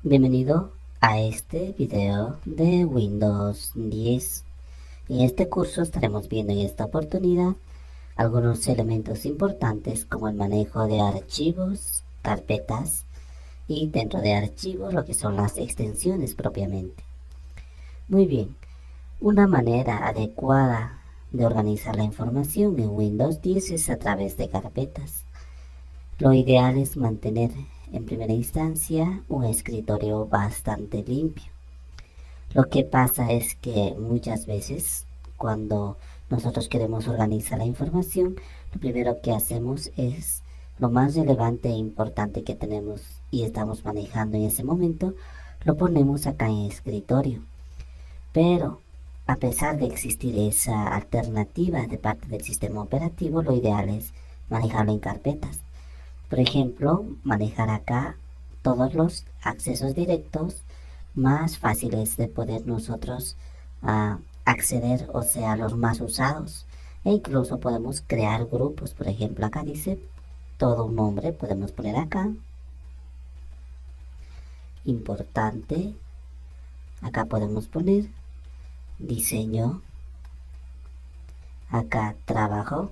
Bienvenido a este video de Windows 10. En este curso estaremos viendo en esta oportunidad algunos elementos importantes como el manejo de archivos, carpetas y dentro de archivos lo que son las extensiones propiamente. Muy bien, una manera adecuada de organizar la información en Windows 10 es a través de carpetas. Lo ideal es mantener en primera instancia un escritorio bastante limpio. Lo que pasa es que muchas veces cuando nosotros queremos organizar la información, lo primero que hacemos es lo más relevante e importante que tenemos y estamos manejando en ese momento, lo ponemos acá en escritorio. Pero a pesar de existir esa alternativa de parte del sistema operativo, lo ideal es manejarlo en carpetas. Por ejemplo, manejar acá todos los accesos directos más fáciles de poder nosotros acceder, o sea, los más usados. E incluso podemos crear grupos. Por ejemplo, acá dice todo un nombre, podemos poner acá importante. Acá podemos poner diseño. Acá trabajo.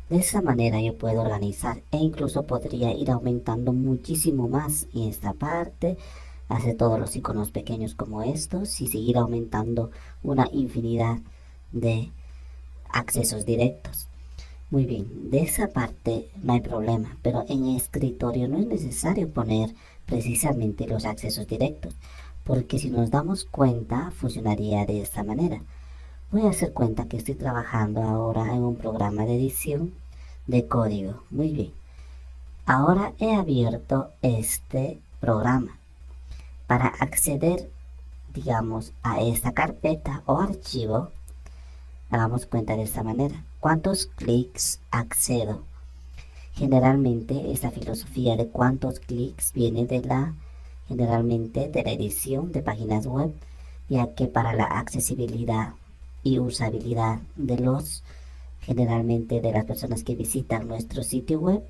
De esa manera yo puedo organizar e incluso podría ir aumentando muchísimo más en esta parte, hacer todos los iconos pequeños como estos y seguir aumentando una infinidad de accesos directos. Muy bien, de esa parte no hay problema, pero en escritorio no es necesario poner precisamente los accesos directos, porque si nos damos cuenta funcionaría de esta manera. Voy a hacer cuenta que estoy trabajando ahora en un programa de edición de código. Muy bien. Ahora he abierto este programa. Para acceder, digamos, a esta carpeta o archivo, hagamos cuenta de esta manera. ¿Cuántos clics accedo? Generalmente esta filosofía de cuántos clics viene generalmente de la edición de páginas web, ya que para la accesibilidad y usabilidad generalmente de las personas que visitan nuestro sitio web,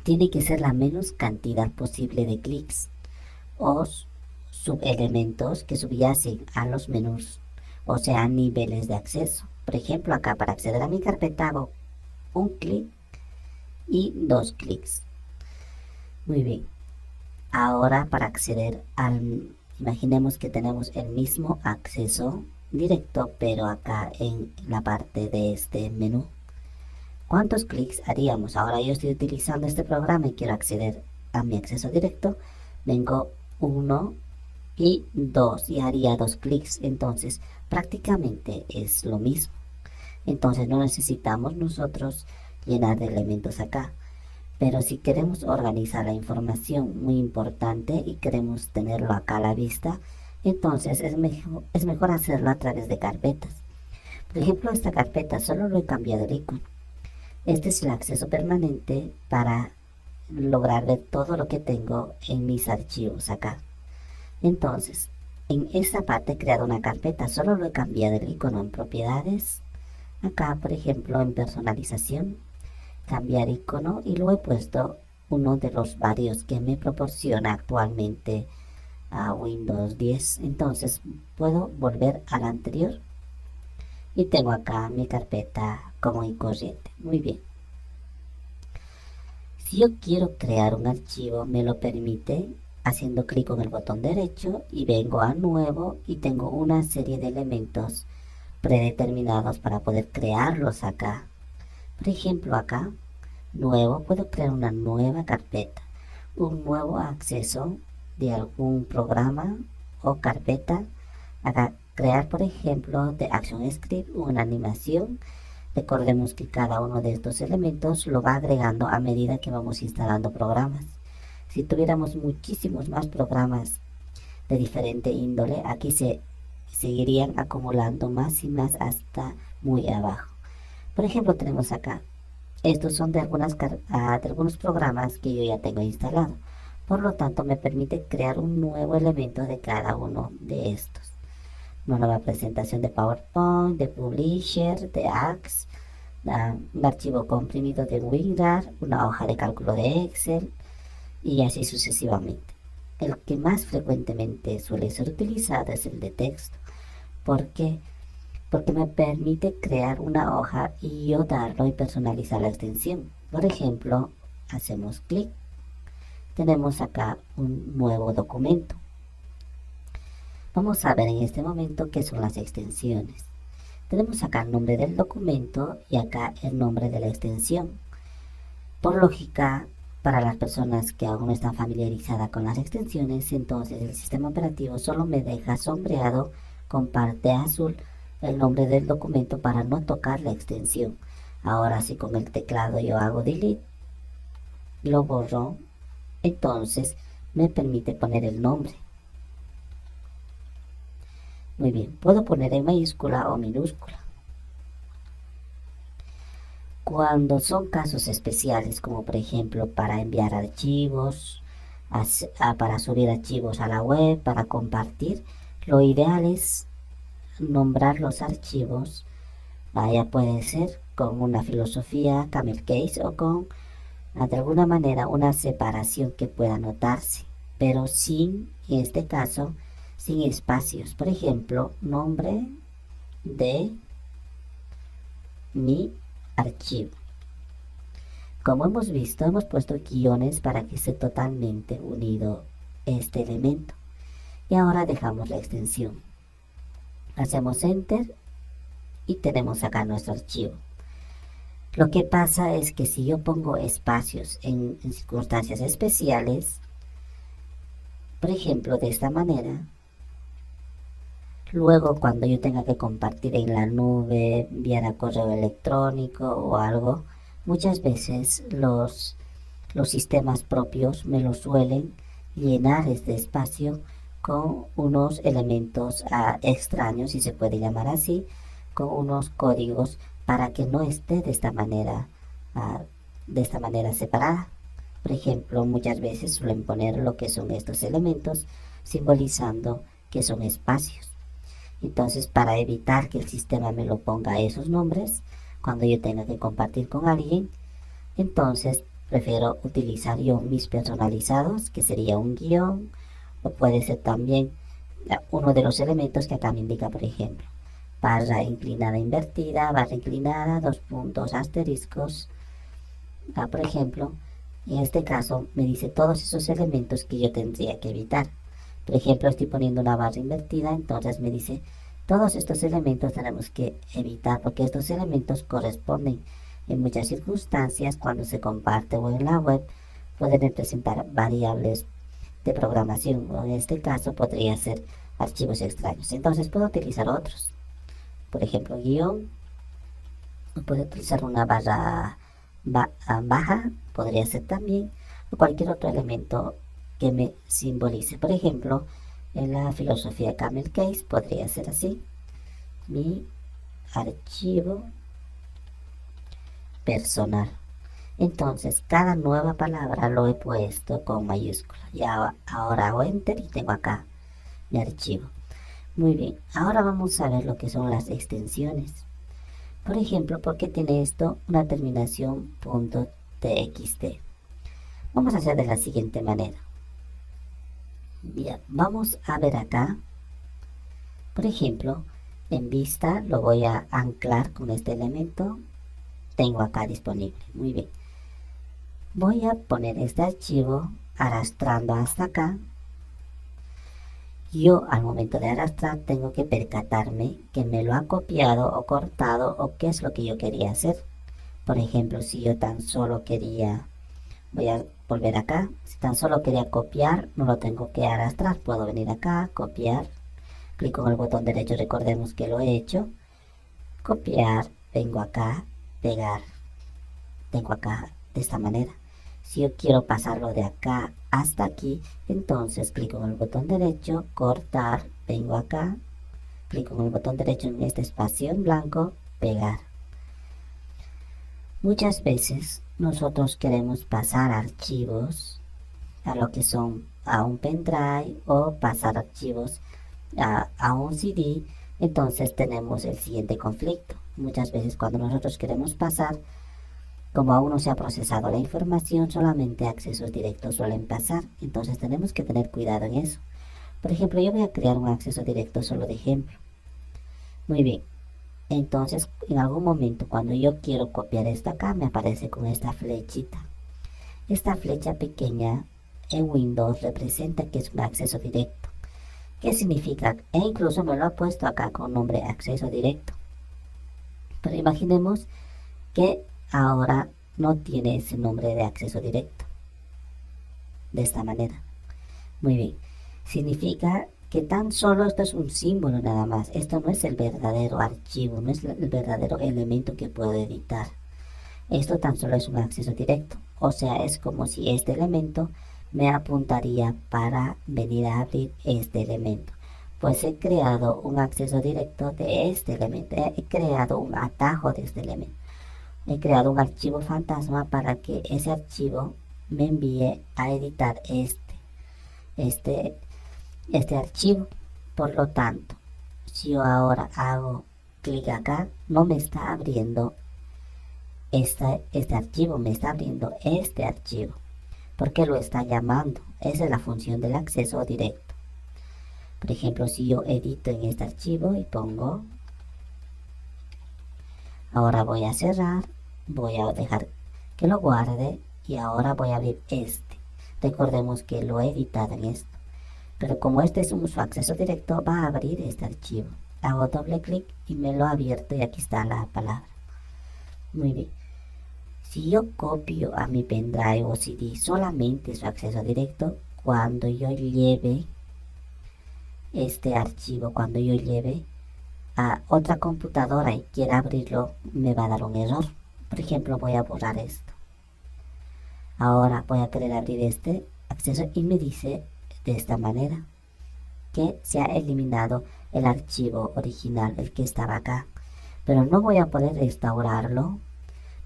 tiene que ser la menos cantidad posible de clics o subelementos que subyacen a los menús, o sea, niveles de acceso. Por ejemplo, acá para acceder a mi carpeta hago un clic y dos clics. Muy bien. Ahora para acceder imaginemos que tenemos el mismo acceso directo, pero acá en la parte de este menú. ¿Cuántos clics haríamos? Ahora yo estoy utilizando este programa y quiero acceder a mi acceso directo. Vengo 1 y 2 y haría 2 clics. Entonces prácticamente es lo mismo. Entonces no necesitamos nosotros llenar de elementos acá. Pero si queremos organizar la información muy importante y queremos tenerlo acá a la vista, entonces es mejor hacerlo a través de carpetas. Por ejemplo, esta carpeta solo lo he cambiado el icono. Este es el acceso permanente para lograr ver todo lo que tengo en mis archivos acá. Entonces, en esta parte he creado una carpeta, solo lo he cambiado el icono en propiedades. Acá, por ejemplo, en personalización, cambiar icono y lo he puesto uno de los varios que me proporciona actualmente a Windows 10. Entonces puedo volver al anterior y tengo acá mi carpeta común y corriente. Muy bien. Si yo quiero crear un archivo, me lo permite haciendo clic con el botón derecho y vengo a nuevo y tengo una serie de elementos predeterminados para poder crearlos acá. Por ejemplo, acá nuevo, puedo crear una nueva carpeta, un nuevo acceso de algún programa o carpeta. Acá crear, por ejemplo, de ActionScript una animación. Recordemos que cada uno de estos elementos lo va agregando a medida que vamos instalando programas. Si tuviéramos muchísimos más programas de diferente índole, aquí se seguirían acumulando más y más hasta muy abajo. Por ejemplo, tenemos acá. Estos son de algunos programas que yo ya tengo instalado. Por lo tanto, me permite crear un nuevo elemento de cada uno de estos. Una nueva presentación de PowerPoint, de Publisher, de Axe, un archivo comprimido de WinRAR, una hoja de cálculo de Excel y así sucesivamente. El que más frecuentemente suele ser utilizado es el de texto. ¿Por qué? Porque me permite crear una hoja y yo darlo y personalizar la extensión. Por ejemplo, hacemos clic. Tenemos acá un nuevo documento. Vamos a ver en este momento qué son las extensiones. Tenemos acá el nombre del documento y acá el nombre de la extensión. Por lógica, para las personas que aún no están familiarizadas con las extensiones, entonces el sistema operativo solo me deja sombreado con parte azul el nombre del documento para no tocar la extensión. Ahora si con el teclado yo hago delete, lo borro, entonces me permite poner el nombre. Muy bien, puedo poner en mayúscula o minúscula. Cuando son casos especiales, como por ejemplo para enviar archivos, para subir archivos a la web, para compartir, lo ideal es nombrar los archivos. Ya puede ser con una filosofía camel case o con de alguna manera una separación que pueda notarse, pero sin, en este caso, sin espacios. Por ejemplo, nombre de mi archivo. Como hemos visto, hemos puesto guiones para que esté totalmente unido este elemento. Y ahora dejamos la extensión. Hacemos enter y tenemos acá nuestro archivo. Lo que pasa es que si yo pongo espacios en circunstancias especiales, por ejemplo, de esta manera, luego cuando yo tenga que compartir en la nube, enviar a correo electrónico o algo, muchas veces los sistemas propios me lo suelen llenar este espacio con unos elementos extraños, si se puede llamar así, con unos códigos para que no esté de esta manera separada. Por ejemplo, muchas veces suelen poner lo que son estos elementos simbolizando que son espacios. Entonces, para evitar que el sistema me lo ponga esos nombres cuando yo tenga que compartir con alguien, entonces prefiero utilizar yo mis personalizados, que sería un guión, o puede ser también uno de los elementos que acá me indica, por ejemplo, barra inclinada invertida, barra inclinada, dos puntos, asteriscos. Por ejemplo, en este caso me dice todos esos elementos que yo tendría que evitar. Por ejemplo, estoy poniendo una barra invertida, entonces me dice todos estos elementos tenemos que evitar porque estos elementos corresponden en muchas circunstancias cuando se comparte o en la web pueden representar variables de programación, o en este caso podría ser archivos extraños. Entonces puedo utilizar otros. Por ejemplo, guión, puedo utilizar una barra baja, podría ser también, o cualquier otro elemento que me simbolice. Por ejemplo, en la filosofía camel case podría ser así: mi archivo personal. Entonces, cada nueva palabra lo he puesto con mayúscula. Y ahora hago enter y tengo acá mi archivo. Muy bien, ahora vamos a ver lo que son las extensiones. Por ejemplo, ¿por qué tiene esto una terminación .txt? Vamos a hacer de la siguiente manera. Bien, vamos a ver acá. Por ejemplo, en vista lo voy a anclar con este elemento. Tengo acá disponible. Muy bien. Voy a poner este archivo arrastrando hasta acá. Yo al momento de arrastrar tengo que percatarme que me lo ha copiado o cortado o qué es lo que yo quería hacer. Por ejemplo, si yo tan solo quería, voy a volver acá, si tan solo quería copiar, no lo tengo que arrastrar, puedo venir acá, copiar, clic con el botón derecho, recordemos que lo he hecho, copiar, vengo acá, pegar, tengo acá de esta manera. Si yo quiero pasarlo de acá hasta aquí, entonces clic con el botón derecho, cortar, vengo acá, clic con el botón derecho en este espacio en blanco, pegar. Muchas veces nosotros queremos pasar archivos a lo que son a un pendrive o pasar archivos a un CD, entonces tenemos el siguiente conflicto. Muchas veces cuando nosotros queremos pasar Como aún no se ha procesado la información, solamente accesos directos suelen pasar, entonces tenemos que tener cuidado en eso. Por ejemplo, yo voy a crear un acceso directo solo de ejemplo. Muy bien, entonces en algún momento cuando yo quiero copiar esto acá, me aparece con esta flechita. Esta flecha pequeña en Windows representa que es un acceso directo. ¿Qué significa? E incluso me lo ha puesto acá con nombre acceso directo. Pero imaginemos que ahora no tiene ese nombre de acceso directo. De esta manera. Muy bien. Significa que tan solo esto es un símbolo nada más. Esto no es el verdadero archivo, no es el verdadero elemento que puedo editar. Esto tan solo es un acceso directo. O sea, es como si este elemento me apuntaría para venir a abrir este elemento. Pues he creado un acceso directo de este elemento. He creado un atajo de este elemento. He creado un archivo fantasma para que ese archivo me envíe a editar este archivo. Por lo tanto, si yo ahora hago clic acá, no me está abriendo este archivo, me está abriendo este archivo. Porque lo está llamando. Esa es la función del acceso directo. Por ejemplo, si yo edito en este archivo y pongo, ahora voy a cerrar, voy a dejar que lo guarde y ahora voy a abrir este. Recordemos que lo he editado en esto. Pero como este es un acceso directo, va a abrir este archivo. Hago doble clic y me lo ha abierto y aquí está la palabra. Muy bien. Si yo copio a mi pendrive o CD solamente su acceso directo, cuando yo lleve este archivo, cuando yo lleve a otra computadora y quiera abrirlo, me va a dar un error. Por ejemplo, voy a borrar esto. Ahora voy a querer abrir este acceso y me dice de esta manera que se ha eliminado el archivo original, el que estaba acá. Pero no voy a poder restaurarlo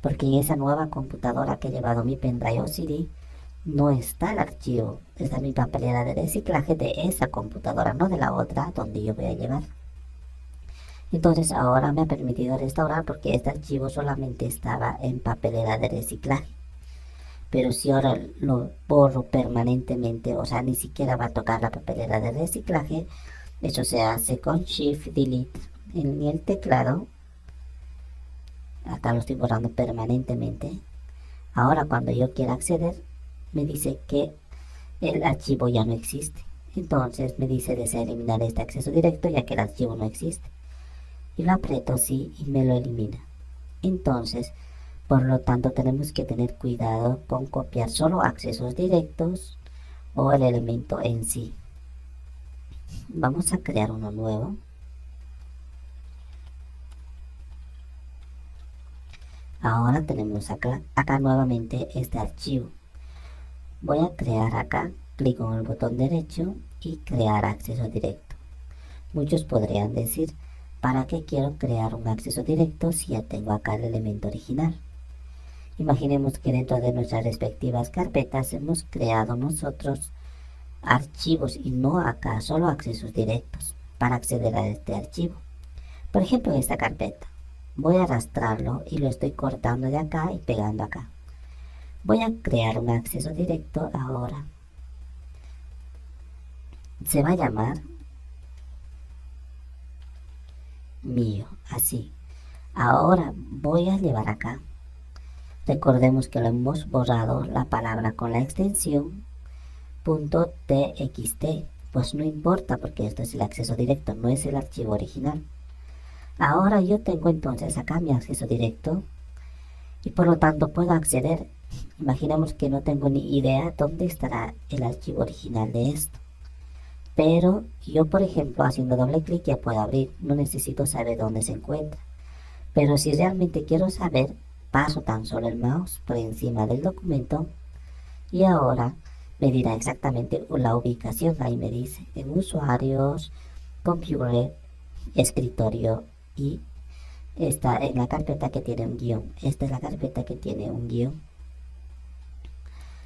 porque en esa nueva computadora que he llevado mi pendrive o CD no está el archivo. Está mi papelera de reciclaje de esa computadora, no de la otra donde yo voy a llevar. Entonces ahora me ha permitido restaurar porque este archivo solamente estaba en papelera de reciclaje. Pero si ahora lo borro permanentemente, o sea, ni siquiera va a tocar la papelera de reciclaje, eso se hace con Shift Delete en el teclado. Acá lo estoy borrando permanentemente. Ahora cuando yo quiera acceder, me dice que el archivo ya no existe. Entonces me dice desea eliminar este acceso directo ya que el archivo no existe. Y lo aprieto sí y me lo elimina. Entonces, por lo tanto, tenemos que tener cuidado con copiar solo accesos directos o el elemento en sí. Vamos a crear uno nuevo. Ahora tenemos acá nuevamente este archivo. Voy a crear acá, clic con el botón derecho y crear acceso directo. Muchos podrían decir, ¿para qué quiero crear un acceso directo si ya tengo acá el elemento original? Imaginemos que dentro de nuestras respectivas carpetas hemos creado nosotros archivos y no acá solo accesos directos para acceder a este archivo. Por ejemplo, en esta carpeta voy a arrastrarlo y lo estoy cortando de acá y pegando acá. Voy a crear un acceso directo ahora. Se va a llamar mío, así. Ahora voy a llevar acá. Recordemos que lo hemos borrado la palabra con la extensión .txt, pues no importa porque esto es el acceso directo, no es el archivo original. Ahora yo tengo entonces acá mi acceso directo y por lo tanto puedo acceder. Imaginemos que no tengo ni idea dónde estará el archivo original de esto. Pero yo, por ejemplo, haciendo doble clic ya puedo abrir, no necesito saber dónde se encuentra. Pero si realmente quiero saber, paso tan solo el mouse por encima del documento y ahora me dirá exactamente la ubicación. Ahí me dice en usuarios, computer, escritorio y está en la carpeta que tiene un guión. Esta es la carpeta que tiene un guión.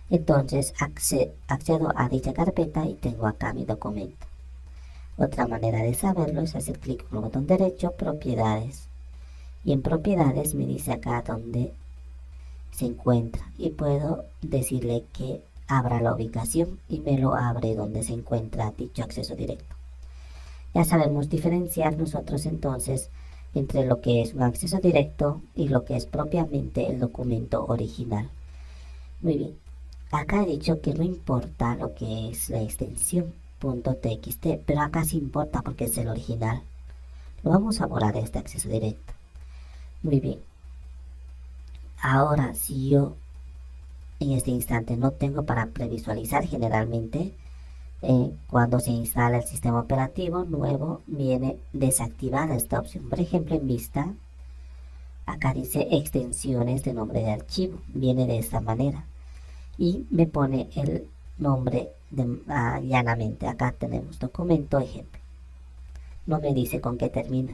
Entonces accedo a dicha carpeta y tengo acá mi documento. Otra manera de saberlo es hacer clic con el botón derecho, propiedades. Y en propiedades me dice acá donde se encuentra, y puedo decirle que abra la ubicación y me lo abre donde se encuentra dicho acceso directo. Ya sabemos diferenciar nosotros entonces entre lo que es un acceso directo y lo que es propiamente el documento original. Muy bien, acá he dicho que no importa lo que es la extensión .txt, pero acá sí importa porque es el original. Lo vamos a borrar este acceso directo. Muy bien, ahora si yo en este instante no tengo para previsualizar, generalmente cuando se instala el sistema operativo nuevo viene desactivada esta opción. Por ejemplo, en Vista acá dice extensiones de nombre de archivo, viene de esta manera y me pone el nombre llanamente. Acá tenemos documento ejemplo, no me dice con qué termina.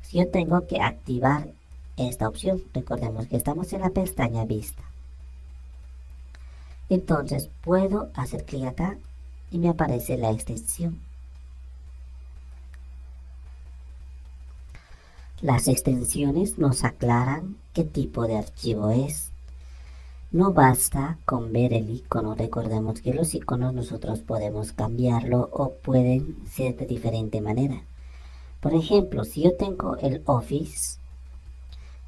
Si yo tengo que activar esta opción, recordemos que estamos en la pestaña Vista, entonces puedo hacer clic acá y me aparece la extensión. Las extensiones nos aclaran qué tipo de archivo es. No basta con ver el icono, recordemos que los iconos nosotros podemos cambiarlo o pueden ser de diferente manera. Por ejemplo, si yo tengo el Office,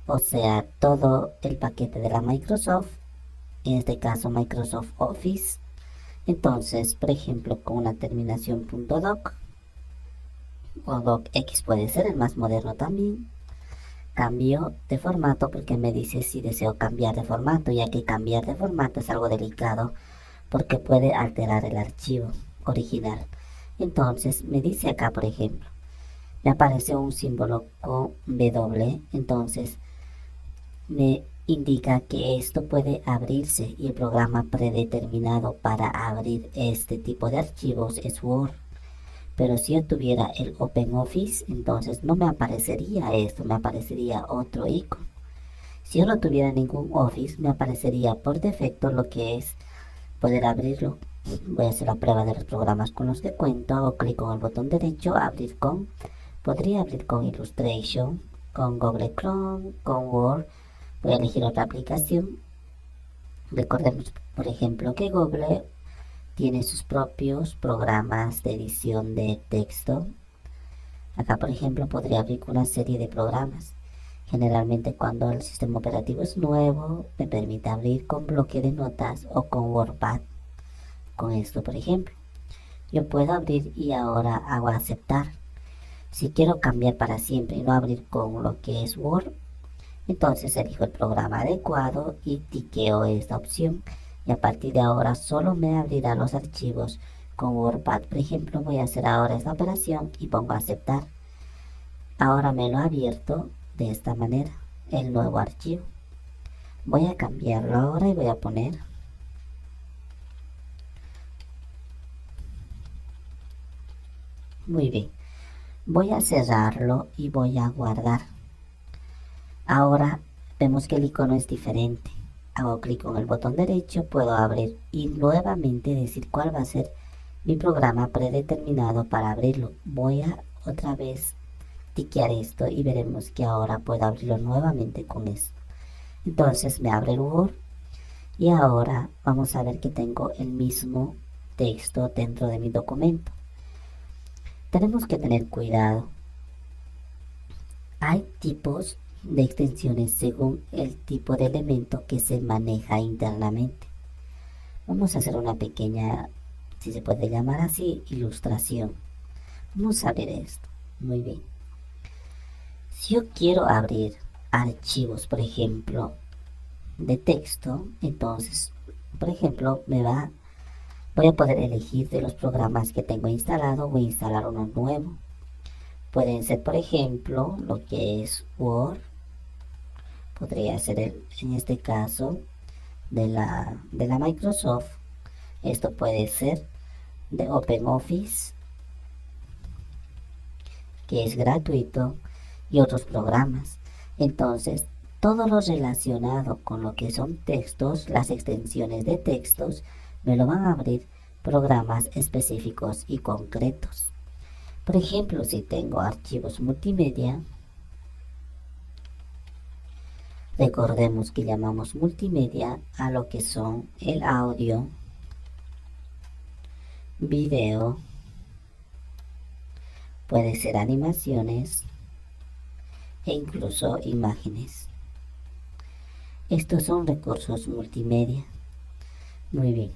o sea, todo el paquete de la Microsoft, en este caso Microsoft Office, entonces, por ejemplo, con una terminación .doc o docx puede ser el más moderno también, cambio de formato porque me dice si deseo cambiar de formato, ya que cambiar de formato es algo delicado porque puede alterar el archivo original. Entonces me dice acá, por ejemplo, me aparece un símbolo con W, entonces me indica que esto puede abrirse y el programa predeterminado para abrir este tipo de archivos es Word. Pero si yo tuviera el OpenOffice, entonces no me aparecería esto, me aparecería otro icono. Si yo no tuviera ningún Office, me aparecería por defecto lo que es poder abrirlo. Voy a hacer la prueba de los programas con los que cuento, hago clic con el botón derecho, abrir con, podría abrir con Illustration, con Google Chrome, con Word. Voy a elegir otra aplicación. Recordemos, por ejemplo, que Google tiene sus propios programas de edición de texto. Acá, por ejemplo, podría abrir con una serie de programas. Generalmente cuando el sistema operativo es nuevo, me permite abrir con bloque de notas o con WordPad. Con esto, por ejemplo, yo puedo abrir y ahora hago aceptar. Si quiero cambiar para siempre y no abrir con lo que es Word, entonces elijo el programa adecuado y tiqueo esta opción. Y a partir de ahora solo me abrirá los archivos con WordPad. Por ejemplo, voy a hacer ahora esta operación y pongo aceptar. Ahora me lo ha abierto de esta manera, el nuevo archivo. Voy a cambiarlo ahora y voy a poner muy bien. Voy a cerrarlo y voy a guardar. Ahora vemos que el icono es diferente. Hago clic con el botón derecho, puedo abrir y nuevamente decir cuál va a ser mi programa predeterminado para abrirlo. Voy a otra vez tiquear esto y veremos que ahora puedo abrirlo nuevamente con esto. Entonces me abre el Word y ahora vamos a ver que tengo el mismo texto dentro de mi documento. Tenemos que tener cuidado. Hay tipos de extensiones según el tipo de elemento que se maneja internamente. Vamos a hacer una pequeña, si se puede llamar así, ilustración. Vamos a ver esto. Muy bien. Si yo quiero abrir archivos, por ejemplo, de texto, entonces, por ejemplo, voy a poder elegir de los programas que tengo instalado, voy a instalar uno nuevo. Pueden ser, por ejemplo, lo que es Word. Podría ser en este caso de la Microsoft. Esto puede ser de OpenOffice, que es gratuito, y otros programas. Entonces, todo lo relacionado con lo que son textos, las extensiones de textos, me lo van a abrir programas específicos y concretos. Por ejemplo, si tengo archivos multimedia, Recordemos que llamamos multimedia a lo que son el audio, video, puede ser animaciones e incluso imágenes. Estos son recursos multimedia. Muy bien.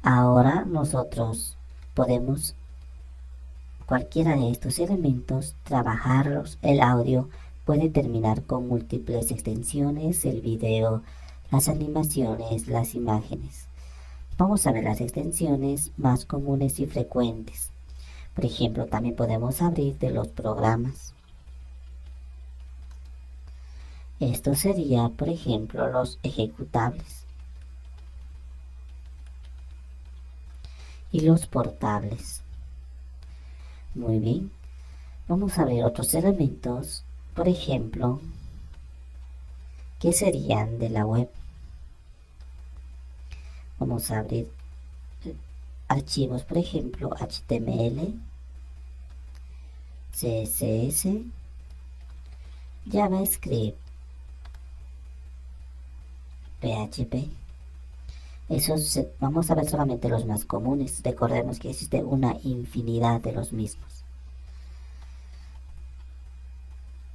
Ahora nosotros podemos cualquiera de estos elementos trabajarlos. El audio puede terminar con múltiples extensiones, el video, las animaciones, las imágenes. Vamos a ver las extensiones más comunes y frecuentes. Por ejemplo, también podemos abrir de los programas. Esto sería, por ejemplo, los ejecutables y los portables. Muy bien. Vamos a ver otros elementos, por ejemplo, que serían de la web. Vamos a abrir archivos, por ejemplo, HTML, CSS, JavaScript, PHP. Vamos a ver solamente los más comunes. Recordemos que existe una infinidad de los mismos.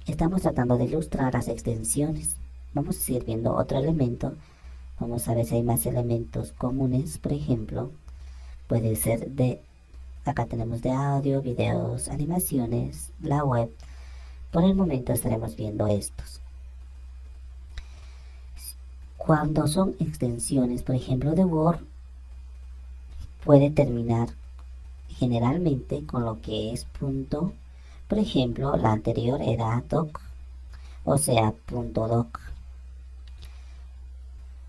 Estamos tratando de ilustrar las extensiones. Vamos a seguir viendo otro elemento. Vamos a ver si hay más elementos comunes. Por ejemplo, puede ser acá tenemos de audio, videos, animaciones, la web. Por el momento estaremos viendo estos. Cuando son extensiones, por ejemplo, de Word, puede terminar generalmente con lo que es punto. Por ejemplo, la anterior era doc, o sea, punto doc.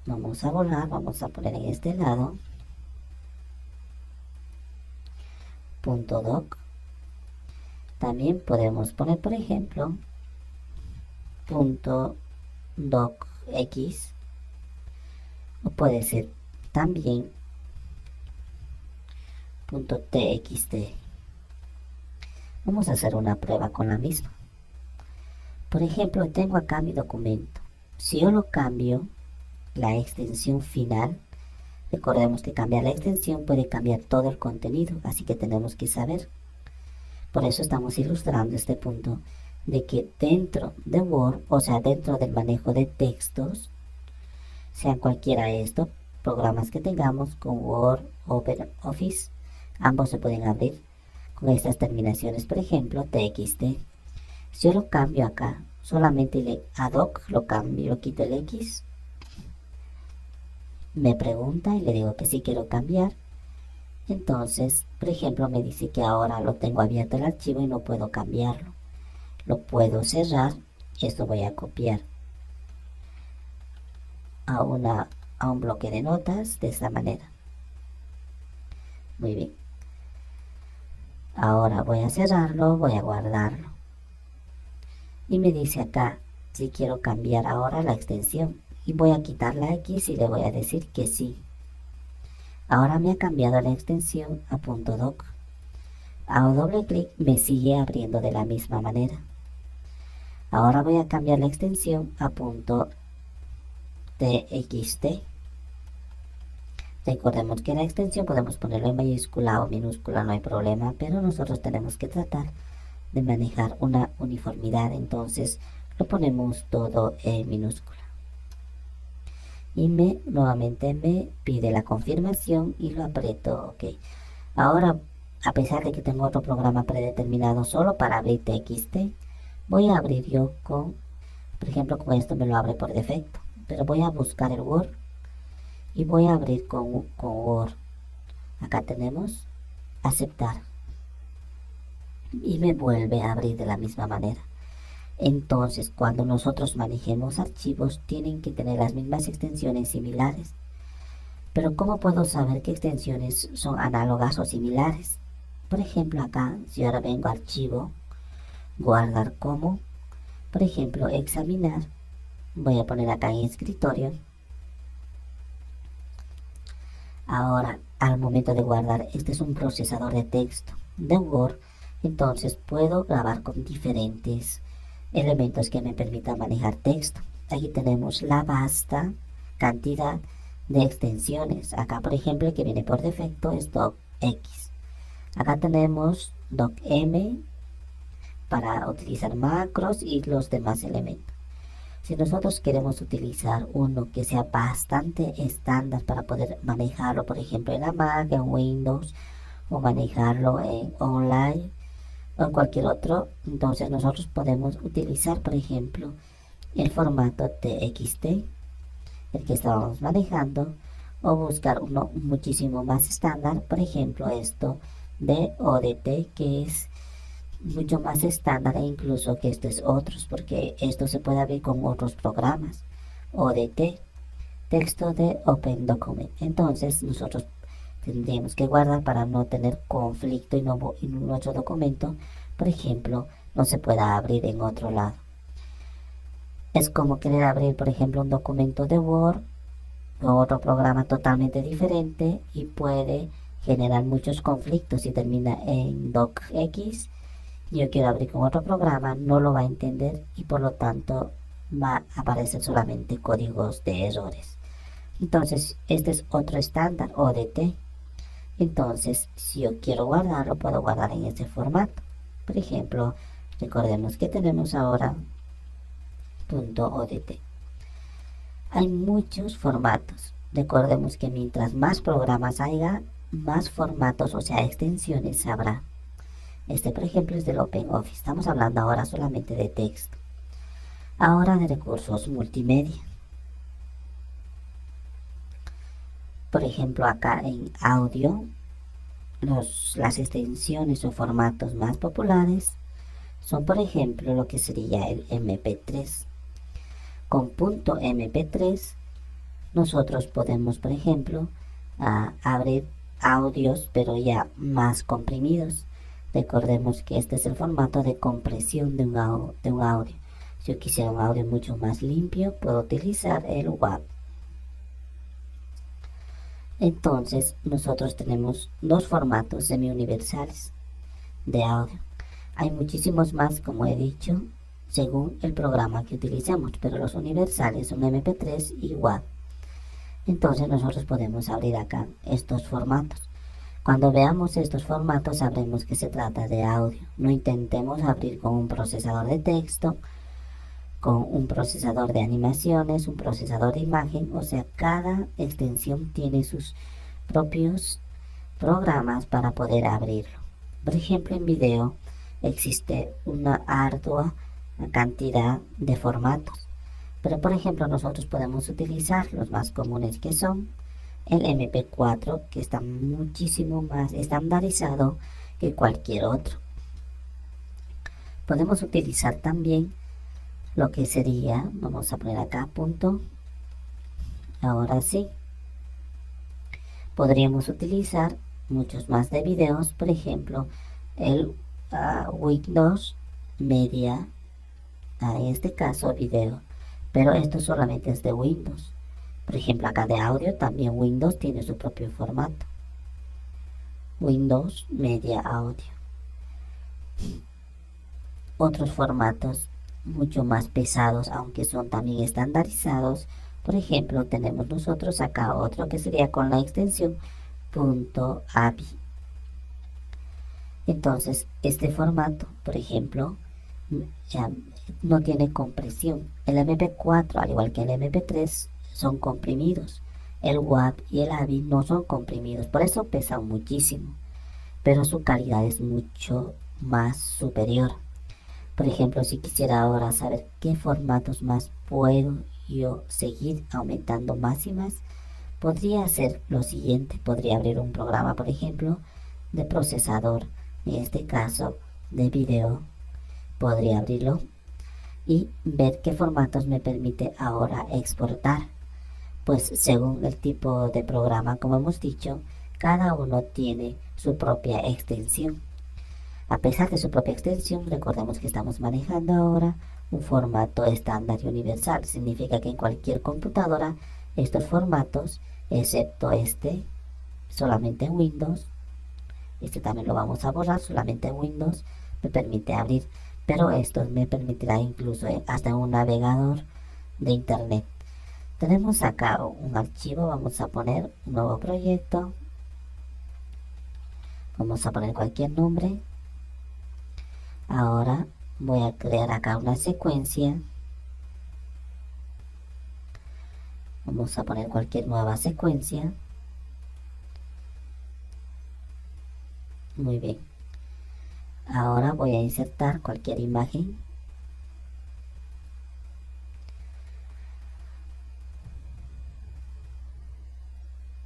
Vamos a borrar, vamos a poner en este lado punto doc. También podemos poner, por ejemplo, punto docx, o puede ser también punto txt. Vamos a hacer una prueba con la misma. Por ejemplo, tengo acá mi documento. Si yo lo cambio, la extensión final, recordemos que cambiar la extensión puede cambiar todo el contenido, así que tenemos que saber. Por eso estamos ilustrando este punto de que dentro de Word, o sea, dentro del manejo de textos, sean cualquiera de estos programas que tengamos con Word, OpenOffice, ambos se pueden abrir con estas terminaciones, por ejemplo, txt. Si yo lo cambio acá, solamente a doc lo cambio, lo quito el X, me pregunta y le digo que sí quiero cambiar. Entonces, por ejemplo, me dice que ahora lo tengo abierto el archivo y no puedo cambiarlo. Lo puedo cerrar. Esto voy a copiar a un bloque de notas de esta manera. Muy bien. Ahora voy a cerrarlo, voy a guardarlo. Y me dice acá si quiero cambiar ahora la extensión. Y voy a quitar la X y le voy a decir que sí. Ahora me ha cambiado la extensión a punto doc. A doble clic me sigue abriendo de la misma manera. Ahora voy a cambiar la extensión a punto txt. Recordemos que la extensión podemos ponerlo en mayúscula o minúscula, no hay problema, pero nosotros tenemos que tratar de manejar una uniformidad, entonces lo ponemos todo en minúscula. Y nuevamente me pide la confirmación y lo aprieto OK. Ahora, a pesar de que tengo otro programa predeterminado solo para abrir txt, voy a abrir yo con, por ejemplo, con esto me lo abre por defecto, pero voy a buscar el Word y voy a abrir con Word. Acá tenemos aceptar y me vuelve a abrir de la misma manera. Entonces, cuando nosotros manejemos archivos, tienen que tener las mismas extensiones similares. Pero ¿cómo puedo saber qué extensiones son análogas o similares? Por ejemplo, acá, si ahora vengo a archivo, guardar como, por ejemplo, examinar, voy a poner acá en escritorio. Ahora, al momento de guardar, este es un procesador de texto de Word, entonces puedo grabar con diferentes elementos que me permitan manejar texto. aquí tenemos la vasta cantidad de extensiones. Acá, por ejemplo, el que viene por defecto es docx. Acá tenemos docm para utilizar macros y los demás elementos. Si nosotros queremos utilizar uno que sea bastante estándar para poder manejarlo, por ejemplo, en la Mac, en Windows, o manejarlo en online o en cualquier otro, entonces nosotros podemos utilizar, por ejemplo, el formato TXT, el que estábamos manejando, o buscar uno muchísimo más estándar, por ejemplo, esto de ODT, que es mucho más estándar e incluso que estos otros, porque esto se puede abrir con otros programas. ODT, texto de Open Document. Entonces nosotros tendríamos que guardar para no tener conflicto y nuestro documento, por ejemplo, no se pueda abrir en otro lado. Es como querer abrir, por ejemplo, un documento de Word o otro programa totalmente diferente y puede generar muchos conflictos. Si termina en docx, yo quiero abrir con otro programa, no lo va a entender y por lo tanto va a aparecer solamente códigos de errores. Entonces, este es otro estándar ODT. Entonces, si yo quiero guardarlo, puedo guardar en este formato. Por ejemplo, recordemos que tenemos ahora .odt. Hay muchos formatos. Recordemos que mientras más programas haya, más formatos, o sea, extensiones habrá. Este, por ejemplo, es del OpenOffice. Estamos hablando ahora solamente de texto. Ahora de recursos multimedia. Por ejemplo, acá en audio, las extensiones o formatos más populares son, por ejemplo, lo que sería el MP3. Con .mp3 nosotros podemos, por ejemplo, abrir audios, pero ya más comprimidos. Recordemos que este es el formato de compresión de un audio. Si yo quisiera un audio mucho más limpio, puedo utilizar el WAV. Entonces, nosotros tenemos dos formatos semi-universales de audio. Hay muchísimos más, como he dicho, según el programa que utilicemos, pero los universales son MP3 y WAV. Entonces, nosotros podemos abrir acá estos formatos. Cuando veamos estos formatos sabremos que se trata de audio. No intentemos abrir con un procesador de texto, con un procesador de animaciones, un procesador de imagen. O sea, cada extensión tiene sus propios programas para poder abrirlo. Por ejemplo, en video existe una ardua cantidad de formatos. Pero por ejemplo nosotros podemos utilizar los más comunes, que son el MP4, que está muchísimo más estandarizado que cualquier otro. Podemos utilizar también lo que sería, vamos a poner acá punto, ahora sí, podríamos utilizar muchos más de videos, por ejemplo el Windows Media, en este caso video, pero esto solamente es de Windows. Por ejemplo, acá de audio también Windows tiene su propio formato. Windows Media Audio. Otros formatos mucho más pesados, aunque son también estandarizados. Por ejemplo, tenemos nosotros acá otro que sería con la extensión .avi. Entonces, este formato, por ejemplo, ya no tiene compresión. El MP4, al igual que el MP3, son comprimidos. El WAV y el AVI no son comprimidos, por eso pesan muchísimo, pero su calidad es mucho más superior. Por ejemplo, si quisiera ahora saber qué formatos más puedo yo seguir aumentando más y más, podría hacer lo siguiente. Podría abrir un programa, por ejemplo, de procesador, en este caso de video. Podría abrirlo y ver qué formatos me permite ahora exportar. Pues según el tipo de programa, como hemos dicho, cada uno tiene su propia extensión. A pesar de su propia extensión, recordemos que estamos manejando ahora un formato estándar y universal. Significa que en cualquier computadora estos formatos, excepto este, solamente en Windows, este también lo vamos a borrar, solamente en Windows me permite abrir, pero esto me permitirá incluso hasta en un navegador de internet. Tenemos acá un archivo, vamos a poner un nuevo proyecto, vamos a poner cualquier nombre. Ahora voy a crear acá una secuencia, vamos a poner cualquier nueva secuencia. Muy bien, ahora voy a insertar cualquier imagen.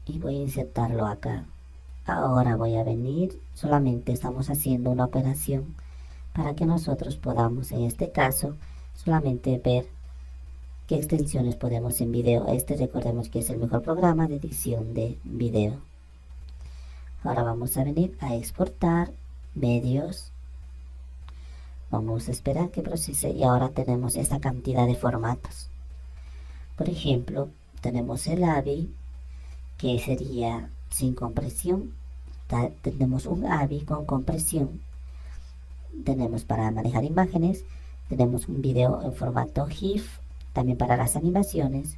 Y voy a insertarlo acá. Ahora voy a venir, solamente estamos haciendo una operación para que nosotros podamos, en este caso, solamente ver qué extensiones podemos en video. Recordemos que es el mejor programa de edición de video. Ahora vamos a venir a exportar medios. Vamos a esperar que procese y ahora tenemos esta cantidad de formatos. Por ejemplo, tenemos el AVI, que sería sin compresión. Tenemos un AVI con compresión. Tenemos para manejar imágenes. Tenemos un video en formato GIF, también para las animaciones.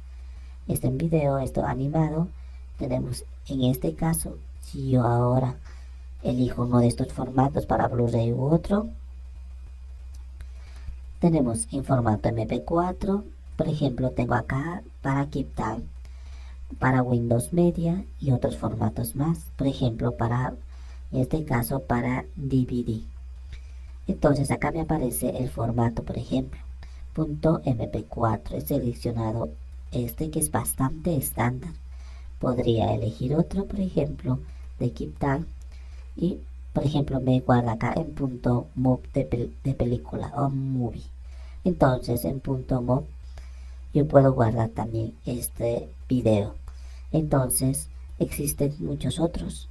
Esto en video, esto animado. Tenemos en este caso, si yo ahora elijo uno de estos formatos para Blu-ray u otro, tenemos en formato MP4. Por ejemplo, tengo acá para QuickTime, para Windows Media y otros formatos más. Por ejemplo, en este caso para DVD. Entonces acá me aparece el formato, por ejemplo, .mp4. He seleccionado que es bastante estándar. Podría elegir otro, por ejemplo, de QuickTime, y por ejemplo me guarda acá en .mov de película o movie. Entonces en .mov yo puedo guardar también este video. Entonces existen muchos otros.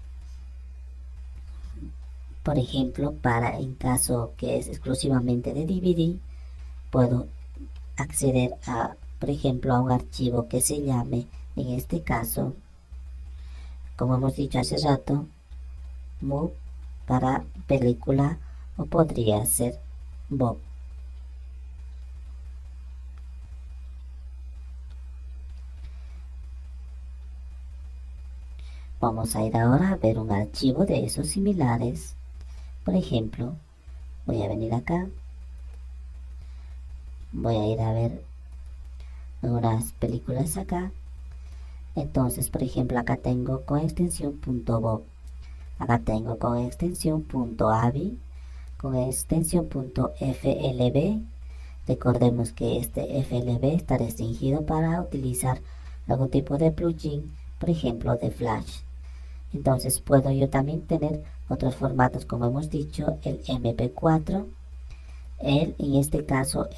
Por ejemplo, en caso que es exclusivamente de DVD, puedo acceder por ejemplo, a un archivo que se llame, en este caso, como hemos dicho hace rato, MOV para película, o podría ser BOB. Vamos a ir ahora a ver un archivo de esos similares. Por ejemplo, voy a venir acá, voy a ir a ver unas películas acá. Entonces, por ejemplo, acá tengo con extensión .bob, acá tengo con extensión .avi, con extensión .flb. Recordemos que este FLB está restringido para utilizar algún tipo de plugin, por ejemplo de Flash. Entonces puedo yo también tener otros formatos, como hemos dicho, el MP4, en este caso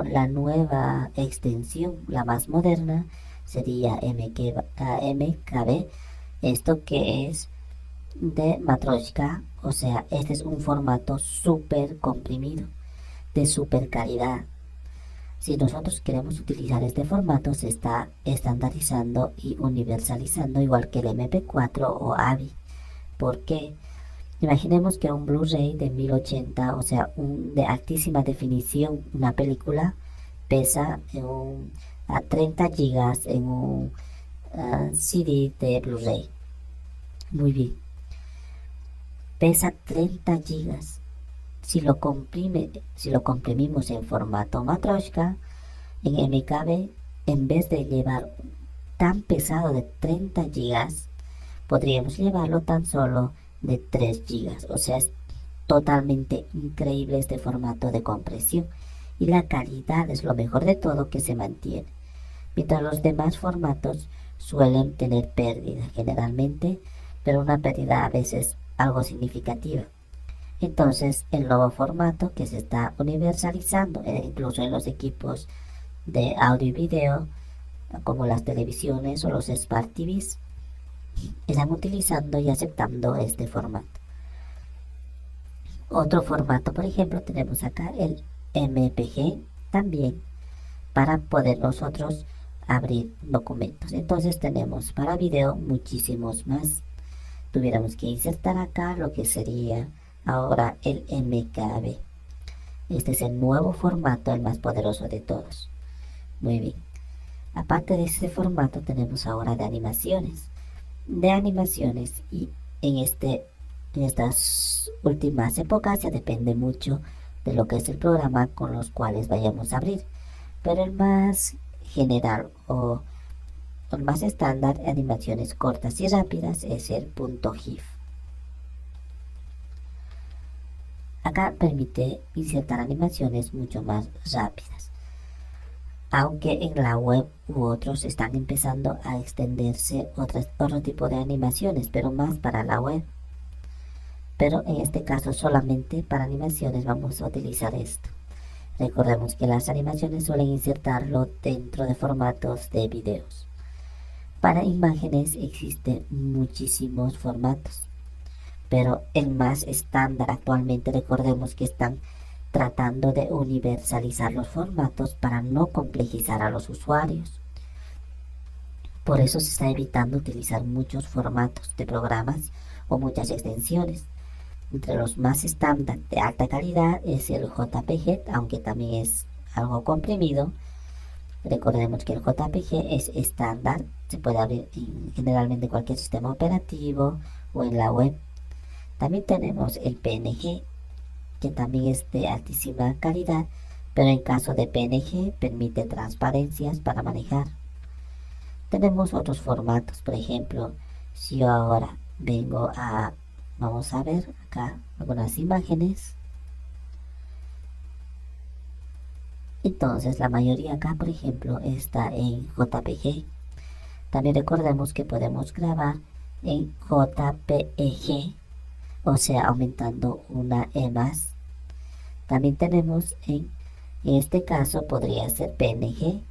la nueva extensión, la más moderna, sería MKB, esto que es de Matroska, o sea, este es un formato súper comprimido, de super calidad. Si nosotros queremos utilizar este formato, se está estandarizando y universalizando igual que el MP4 o AVI. ¿Por qué? Imaginemos que un Blu-ray de 1080, o sea, de altísima definición, una película, pesa a 30 GB en un CD de Blu-ray. Muy bien. Pesa 30 GB. Si lo comprimimos en formato Matroska, en MKB, en vez de llevar tan pesado de 30 GB, podríamos llevarlo tan solo de 3 GB. O sea, es totalmente increíble este formato de compresión. Y la calidad es lo mejor de todo, que se mantiene. Mientras los demás formatos suelen tener pérdida generalmente, pero una pérdida a veces algo significativa. Entonces, el nuevo formato que se está universalizando, incluso en los equipos de audio y video, como las televisiones o los Smart TVs, están utilizando y aceptando este formato. Otro formato, por ejemplo, tenemos acá el MPG también, para poder nosotros abrir documentos. Entonces tenemos para video muchísimos más. Tuviéramos que insertar acá lo que sería ahora el MKB. Este es el nuevo formato, el más poderoso de todos. Muy bien. Aparte de este formato tenemos ahora de animaciones. Y en estas últimas épocas ya depende mucho de lo que es el programa con los cuales vayamos a abrir. Pero el más general o el más estándar de animaciones cortas y rápidas es el .gif. Acá permite insertar animaciones mucho más rápidas, aunque en la web u otros están empezando a extenderse otro tipo de animaciones, pero más para la web. Pero en este caso solamente para animaciones vamos a utilizar esto. Recordemos que las animaciones suelen insertarlo dentro de formatos de videos. Para imágenes existen muchísimos formatos, pero el más estándar actualmente, recordemos que están tratando de universalizar los formatos para no complejizar a los usuarios. Por eso se está evitando utilizar muchos formatos de programas o muchas extensiones. Entre los más estándar de alta calidad es el JPG, aunque también es algo comprimido. Recordemos que el JPG es estándar, se puede abrir en generalmente cualquier sistema operativo o en la web. También tenemos el PNG, que también es de altísima calidad, pero en caso de PNG permite transparencias para manejar. Tenemos otros formatos, por ejemplo, si yo ahora vamos a ver acá algunas imágenes. Entonces la mayoría acá, por ejemplo, está en JPG. También recordemos que podemos grabar en JPEG, o sea, aumentando una E más. También tenemos en este caso podría ser PNG,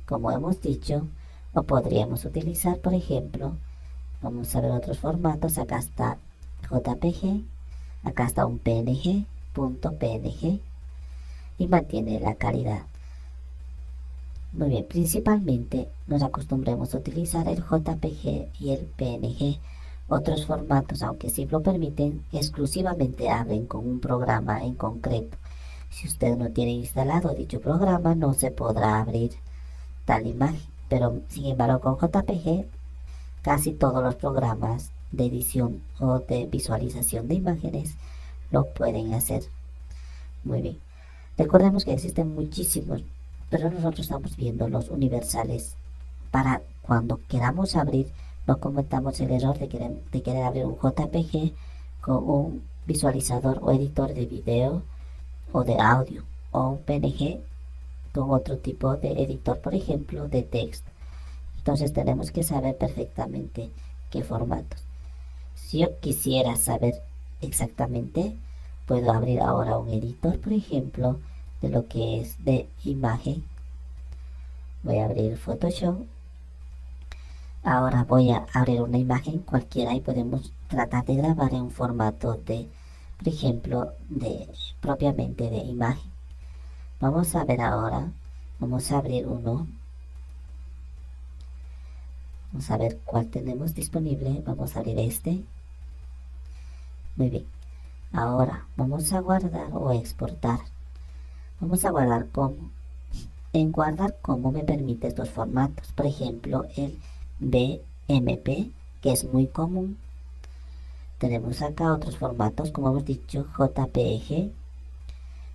como hemos dicho, o podríamos utilizar, por ejemplo, vamos a ver otros formatos. Acá está JPG, acá está un PNG, .png, y mantiene la calidad. Muy bien, principalmente nos acostumbremos a utilizar el JPG y el PNG. Otros formatos, aunque sí lo permiten, exclusivamente abren con un programa en concreto. Si usted no tiene instalado dicho programa, no se podrá abrir tal imagen. Pero sin embargo, con JPG, casi todos los programas de edición o de visualización de imágenes lo pueden hacer. Muy bien. Recordemos que existen muchísimos, pero nosotros estamos viendo los universales. Para cuando queramos abrir, no cometamos el error de querer abrir un JPG con un visualizador o editor de video o de audio, o un PNG con otro tipo de editor, por ejemplo, de texto. Entonces tenemos que saber perfectamente qué formatos. Si yo quisiera saber exactamente, puedo abrir ahora un editor, por ejemplo, de lo que es de imagen. Voy a abrir Photoshop. Ahora voy a abrir una imagen cualquiera y podemos tratar de grabar en un formato de, por ejemplo, propiamente de imagen. Vamos a ver ahora, vamos a abrir uno. Vamos a ver cuál tenemos disponible. Vamos a abrir este. Muy bien. Ahora vamos a guardar o exportar. Vamos a guardar como. En guardar como me permite estos formatos. Por ejemplo, el BMP, que es muy común. Tenemos acá otros formatos, como hemos dicho, JPG.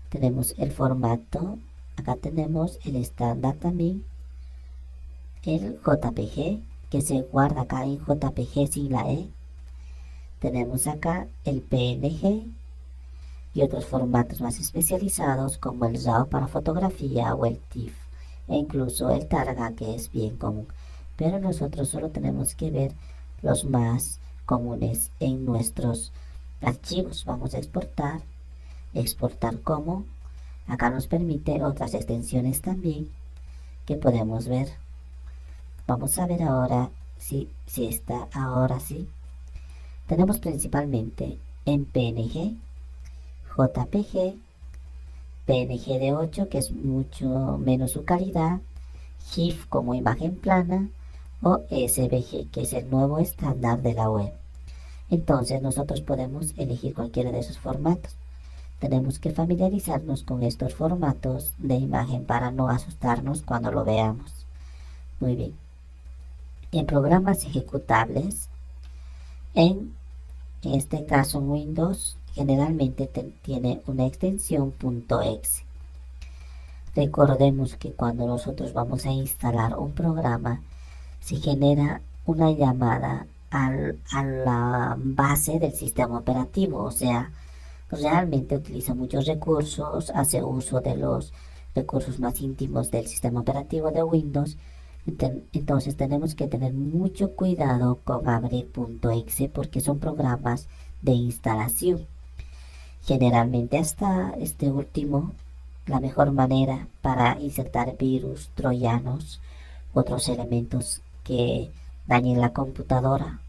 Tenemos el formato. Acá tenemos el estándar también. El JPG, que se guarda acá en JPG sin la E. Tenemos acá el PNG y otros formatos más especializados como el RAW para fotografía o el TIFF e incluso el Targa, que es bien común. Pero nosotros solo tenemos que ver los más comunes en nuestros archivos. Vamos a exportar como. Acá nos permite otras extensiones también que podemos ver. Vamos a ver ahora si está ahora sí. Tenemos principalmente en PNG, JPG, PNG de 8, que es mucho menos su calidad, GIF como imagen plana, o SVG, que es el nuevo estándar de la web. Entonces nosotros podemos elegir cualquiera de esos formatos. tenemos que familiarizarnos con estos formatos de imagen para no asustarnos cuando lo veamos. Muy bien. En programas ejecutables, en este caso Windows generalmente tiene una extensión .exe. Recordemos que cuando nosotros vamos a instalar un programa, se genera una llamada a la base del sistema operativo, o sea, realmente utiliza muchos recursos, hace uso de los recursos más íntimos del sistema operativo de Windows. Entonces tenemos que tener mucho cuidado con abrir .exe porque son programas de instalación. Generalmente hasta este último, la mejor manera para insertar virus, troyanos, otros elementos que dañen la computadora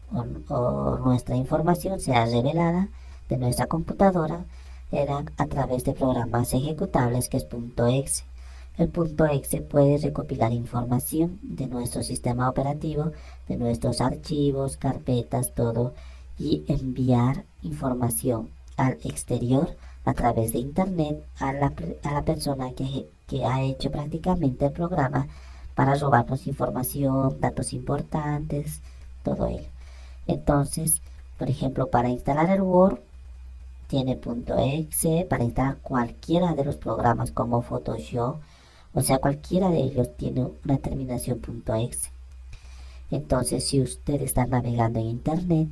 o nuestra información sea revelada de nuestra computadora era a través de programas ejecutables que es .exe. El .exe puede recopilar información de nuestro sistema operativo, de nuestros archivos, carpetas, todo, y enviar información al exterior a través de internet a la persona que ha hecho prácticamente el programa para robarnos información, datos importantes, todo ello. Entonces, por ejemplo, para instalar el Word tiene .exe, para instalar cualquiera de los programas como Photoshop, o sea, cualquiera de ellos tiene una terminación .exe. Entonces, si usted está navegando en internet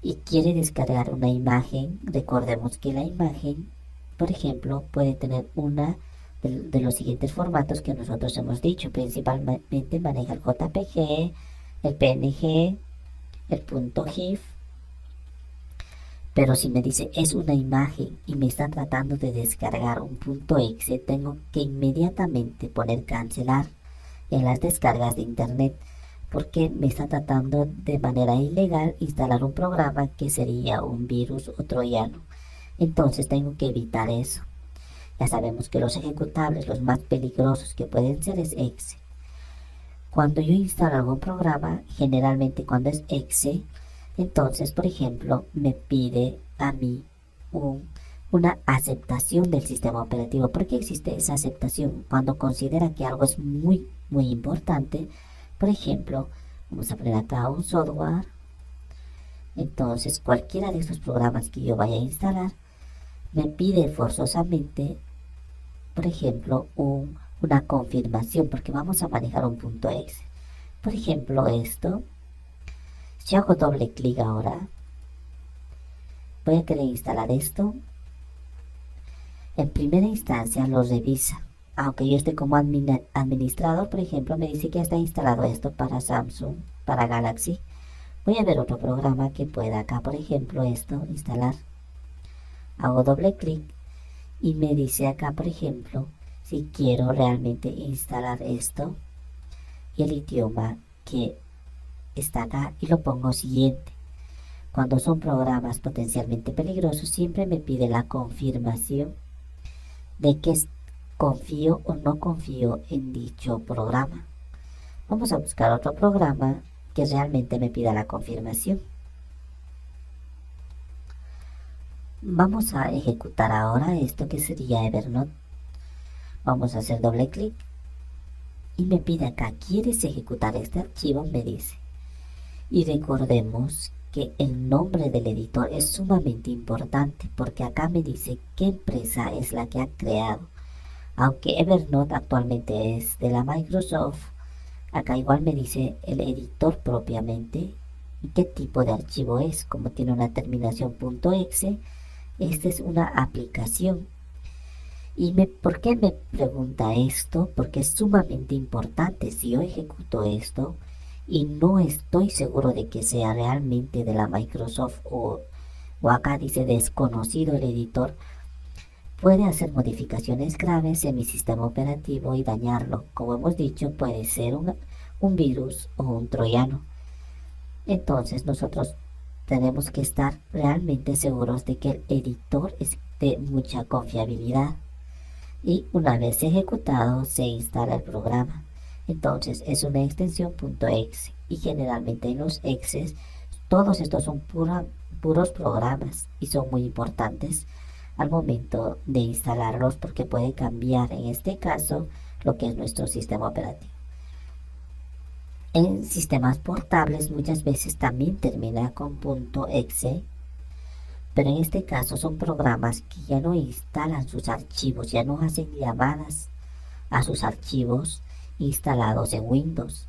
y quiere descargar una imagen, recordemos que la imagen, por ejemplo, puede tener una de los siguientes formatos que nosotros hemos dicho. Principalmente maneja el JPG, el PNG, el .gif. Pero si me dice es una imagen y me está tratando de descargar un .exe, tengo que inmediatamente poner cancelar en las descargas de internet, porque me está tratando de manera ilegal instalar un programa que sería un virus o troyano. Entonces tengo que evitar eso. Ya sabemos que los ejecutables, los más peligrosos que pueden ser es exe. Cuando yo instalo algún programa, generalmente cuando es exe, entonces, por ejemplo, me pide a mí una aceptación del sistema operativo. ¿Por qué existe esa aceptación? Cuando considera que algo es muy importante. Por ejemplo, vamos a poner acá un software. Entonces, cualquiera de estos programas que yo vaya a instalar, me pide forzosamente, por ejemplo, una confirmación, porque vamos a manejar un .exe. Por ejemplo, esto. Si hago doble clic ahora, voy a querer instalar esto. En primera instancia lo revisa. Aunque yo esté como administrador, por ejemplo, me dice que está instalado esto para Samsung, para Galaxy. Voy a ver otro programa que pueda acá, por ejemplo, esto, instalar. Hago doble clic y me dice acá, por ejemplo, si quiero realmente instalar esto y el idioma que está acá, y lo pongo siguiente. Cuando son programas potencialmente peligrosos, siempre me pide la confirmación de que confío o no confío en dicho programa. Vamos a buscar otro programa que realmente me pida la confirmación. Vamos a ejecutar ahora esto que sería Evernote. Vamos a hacer doble clic y me pide acá, ¿quieres ejecutar este archivo? Me dice. Y recordemos que el nombre del editor es sumamente importante porque acá me dice qué empresa es la que ha creado. Aunque Evernote actualmente es de la Microsoft, acá igual me dice el editor propiamente y qué tipo de archivo es. Como tiene una terminación .exe, esta es una aplicación. ¿Y por qué me pregunta esto? Porque es sumamente importante. Si yo ejecuto esto y no estoy seguro de que sea realmente de la Microsoft o acá dice desconocido el editor, puede hacer modificaciones graves en mi sistema operativo y dañarlo. Como hemos dicho, puede ser un virus o un troyano. Entonces nosotros tenemos que estar realmente seguros de que el editor es de mucha confiabilidad. Y una vez ejecutado se instala el programa. Entonces es una extensión .exe y generalmente en los exes todos estos son puros programas y son muy importantes. al momento de instalarlos, porque puede cambiar en este caso lo que es nuestro sistema operativo. En sistemas portables muchas veces también termina con .exe, pero en este caso son programas que ya no instalan sus archivos, ya no hacen llamadas a sus archivos instalados en Windows.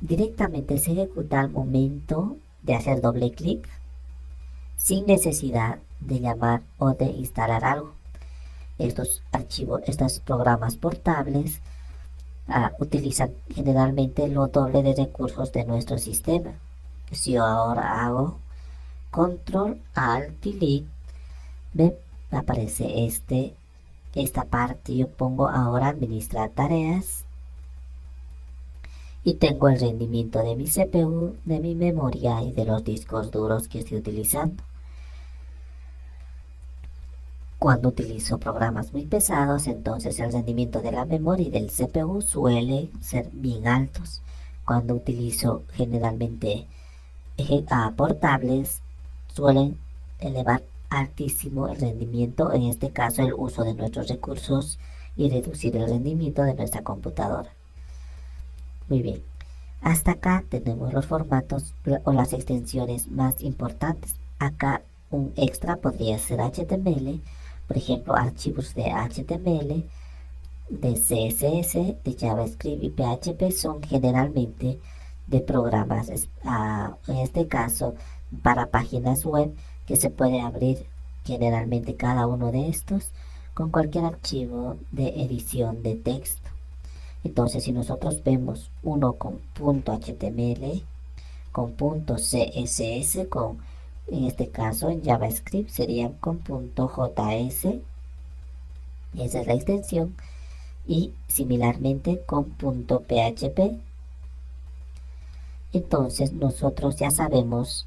Directamente se ejecuta al momento de hacer doble clic, sin necesidad de llamar o de instalar algo. Estos archivos, estos programas portables utilizan generalmente lo doble de recursos de nuestro sistema. Si yo ahora hago Control Alt Delete, me aparece esta parte. Yo pongo ahora administrar tareas y tengo el rendimiento de mi CPU, de mi memoria y de los discos duros que estoy utilizando. Cuando utilizo programas muy pesados, entonces el rendimiento de la memoria y del CPU suele ser bien altos. Cuando utilizo generalmente portables, suelen elevar altísimo el rendimiento, en este caso el uso de nuestros recursos, y reducir el rendimiento de nuestra computadora. Muy bien, hasta acá tenemos los formatos o las extensiones más importantes. Acá un extra podría ser HTML, por ejemplo, archivos de HTML, de CSS, de JavaScript y PHP son generalmente de programas, en este caso para páginas web, que se puede abrir generalmente cada uno de estos con cualquier archivo de edición de texto. Entonces, si nosotros vemos uno con .html, con .css, en este caso en JavaScript sería con .js, esa es la extensión, y similarmente con .php. Entonces nosotros ya sabemos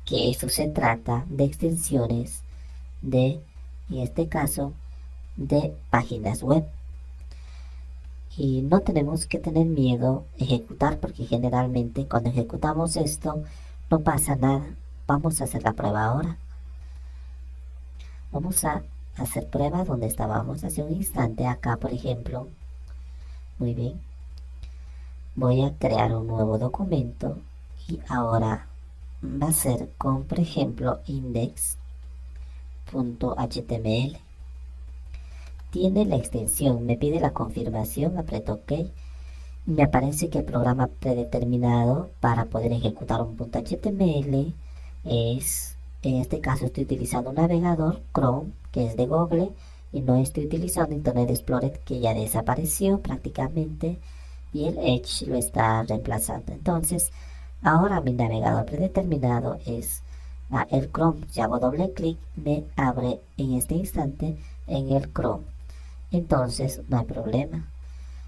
que eso se trata de extensiones en este caso, de páginas web. Y no tenemos que tener miedo a ejecutar, porque generalmente cuando ejecutamos esto no pasa nada. Vamos a hacer la prueba ahora. Vamos a hacer prueba donde estábamos hace un instante. Acá, por ejemplo. Muy bien. Voy a crear un nuevo documento y ahora va a ser con, por ejemplo, index.html. Tiene la extensión, me pide la confirmación, aprieto OK. Me aparece que el programa predeterminado para poder ejecutar un .html es, en este caso estoy utilizando un navegador Chrome, que es de Google, y no estoy utilizando Internet Explorer, que ya desapareció prácticamente, y el Edge lo está reemplazando. Entonces, ahora mi navegador predeterminado es el Chrome. Si hago doble clic, me abre en este instante en el Chrome. Entonces, no hay problema.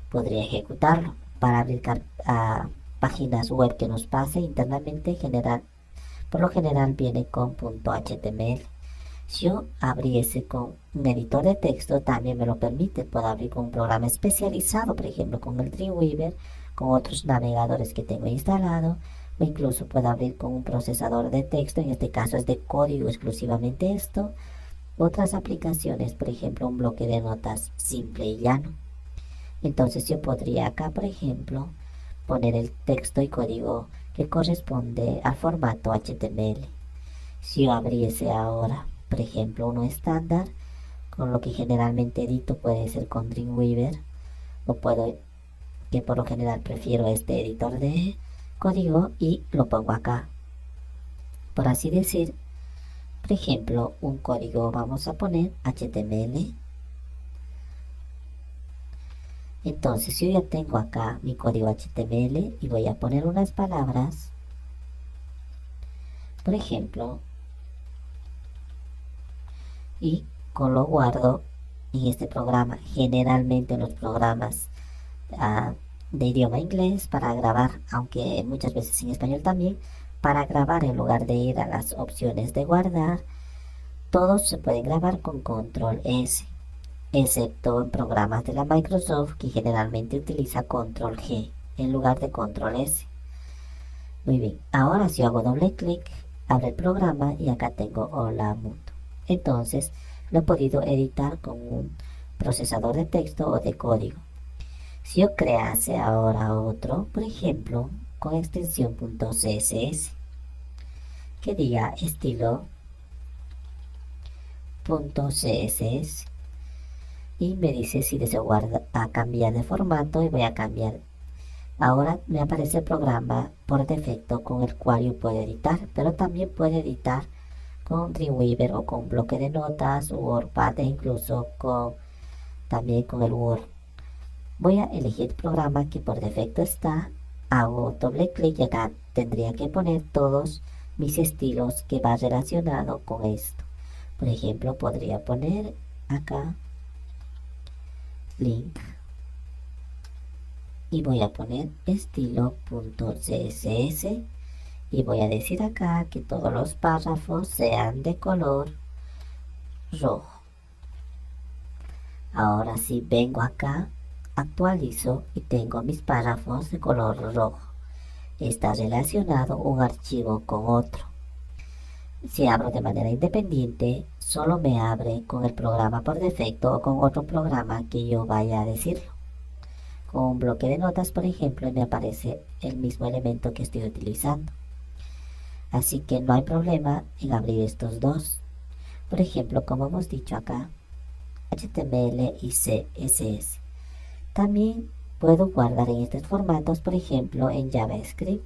Podría ejecutarlo para abrir páginas web que nos pase internamente. Por lo general viene con .html. Si yo abriese con un editor de texto, también me lo permite. Puedo abrir con un programa especializado, por ejemplo con el Dreamweaver, con otros navegadores que tengo instalado, o incluso puedo abrir con un procesador de texto. En este caso es de código exclusivamente esto. Otras aplicaciones, por ejemplo un bloque de notas simple y llano. Entonces yo podría acá, por ejemplo, poner el texto y código que corresponde al formato HTML. Si yo abriese ahora, por ejemplo, uno estándar, con lo que generalmente edito, puede ser con Dreamweaver, o que por lo general prefiero este editor de código, y lo pongo acá. Por así decir, por ejemplo, un código, vamos a poner HTML. Entonces yo ya tengo acá mi código HTML y voy a poner unas palabras, por ejemplo, y lo guardo en este programa. Generalmente en los programas de idioma inglés, para grabar, aunque muchas veces en español también, para grabar, en lugar de ir a las opciones de guardar, todos se pueden grabar con control S, excepto en programas de la Microsoft, que generalmente utiliza control G en lugar de control S. Muy bien, ahora si hago doble clic, abre el programa y acá tengo Hola Mundo. Entonces lo he podido editar con un procesador de texto o de código. Si yo crease ahora otro, por ejemplo, con extensión .css, que diga estilo .css, y me dice si deseo cambiar de formato, y voy a cambiar. Ahora me aparece el programa por defecto con el cual yo puedo editar, pero también puedo editar con Dreamweaver o con bloque de notas, WordPad e incluso también con el Word. Voy a elegir el programa que por defecto está, hago doble clic y acá tendría que poner todos mis estilos que va relacionado con esto. Por ejemplo, podría poner acá link y voy a poner estilo.css y voy a decir acá que todos los párrafos sean de color rojo. Ahora sí, vengo acá, actualizo y tengo mis párrafos de color rojo. Está relacionado un archivo con otro. Si abro de manera independiente, solo me abre con el programa por defecto o con otro programa que yo vaya a decirlo. Con un bloque de notas, por ejemplo, me aparece el mismo elemento que estoy utilizando. Así que no hay problema en abrir estos dos. Por ejemplo, como hemos dicho acá, HTML y CSS. También puedo guardar en estos formatos, por ejemplo, en JavaScript.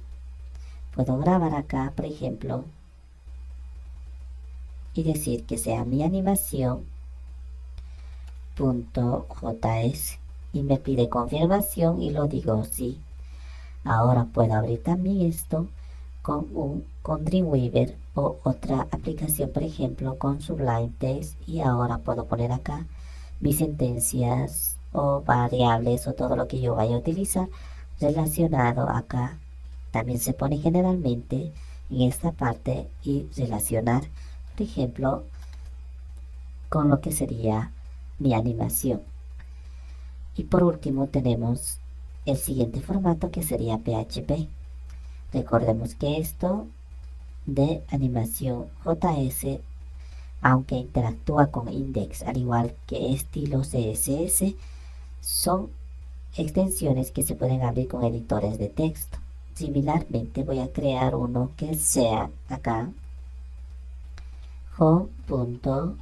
Puedo grabar acá, por ejemplo, y decir que sea mi animación.js y me pide confirmación y lo digo sí. Ahora puedo abrir también esto con Dreamweaver o otra aplicación, por ejemplo con Sublime Text, y ahora puedo poner acá mis sentencias o variables o todo lo que yo vaya a utilizar relacionado acá. También se pone generalmente en esta parte y relacionar, por ejemplo, con lo que sería mi animación. Y por último tenemos el siguiente formato que sería PHP. Recordemos que esto de animación JS, aunque interactúa con index al igual que estilo CSS, son extensiones que se pueden abrir con editores de texto. Similarmente voy a crear uno que sea acá home.php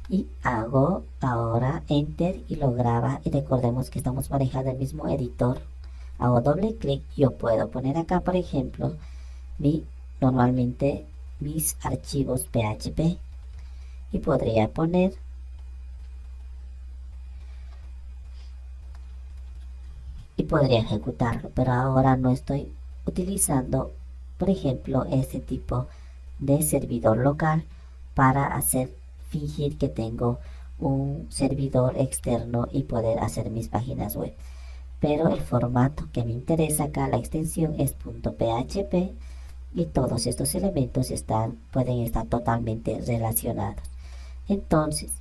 y hago ahora enter y lo graba, y recordemos que estamos manejando el mismo editor. Hago doble clic, yo puedo poner acá, por ejemplo, normalmente mis archivos PHP y podría poner y podría ejecutarlo, pero ahora no estoy utilizando, por ejemplo, este tipo de servidor local para fingir que tengo un servidor externo y poder hacer mis páginas web. Pero el formato que me interesa acá, la extensión es .php, y todos estos elementos pueden estar totalmente relacionados. Entonces,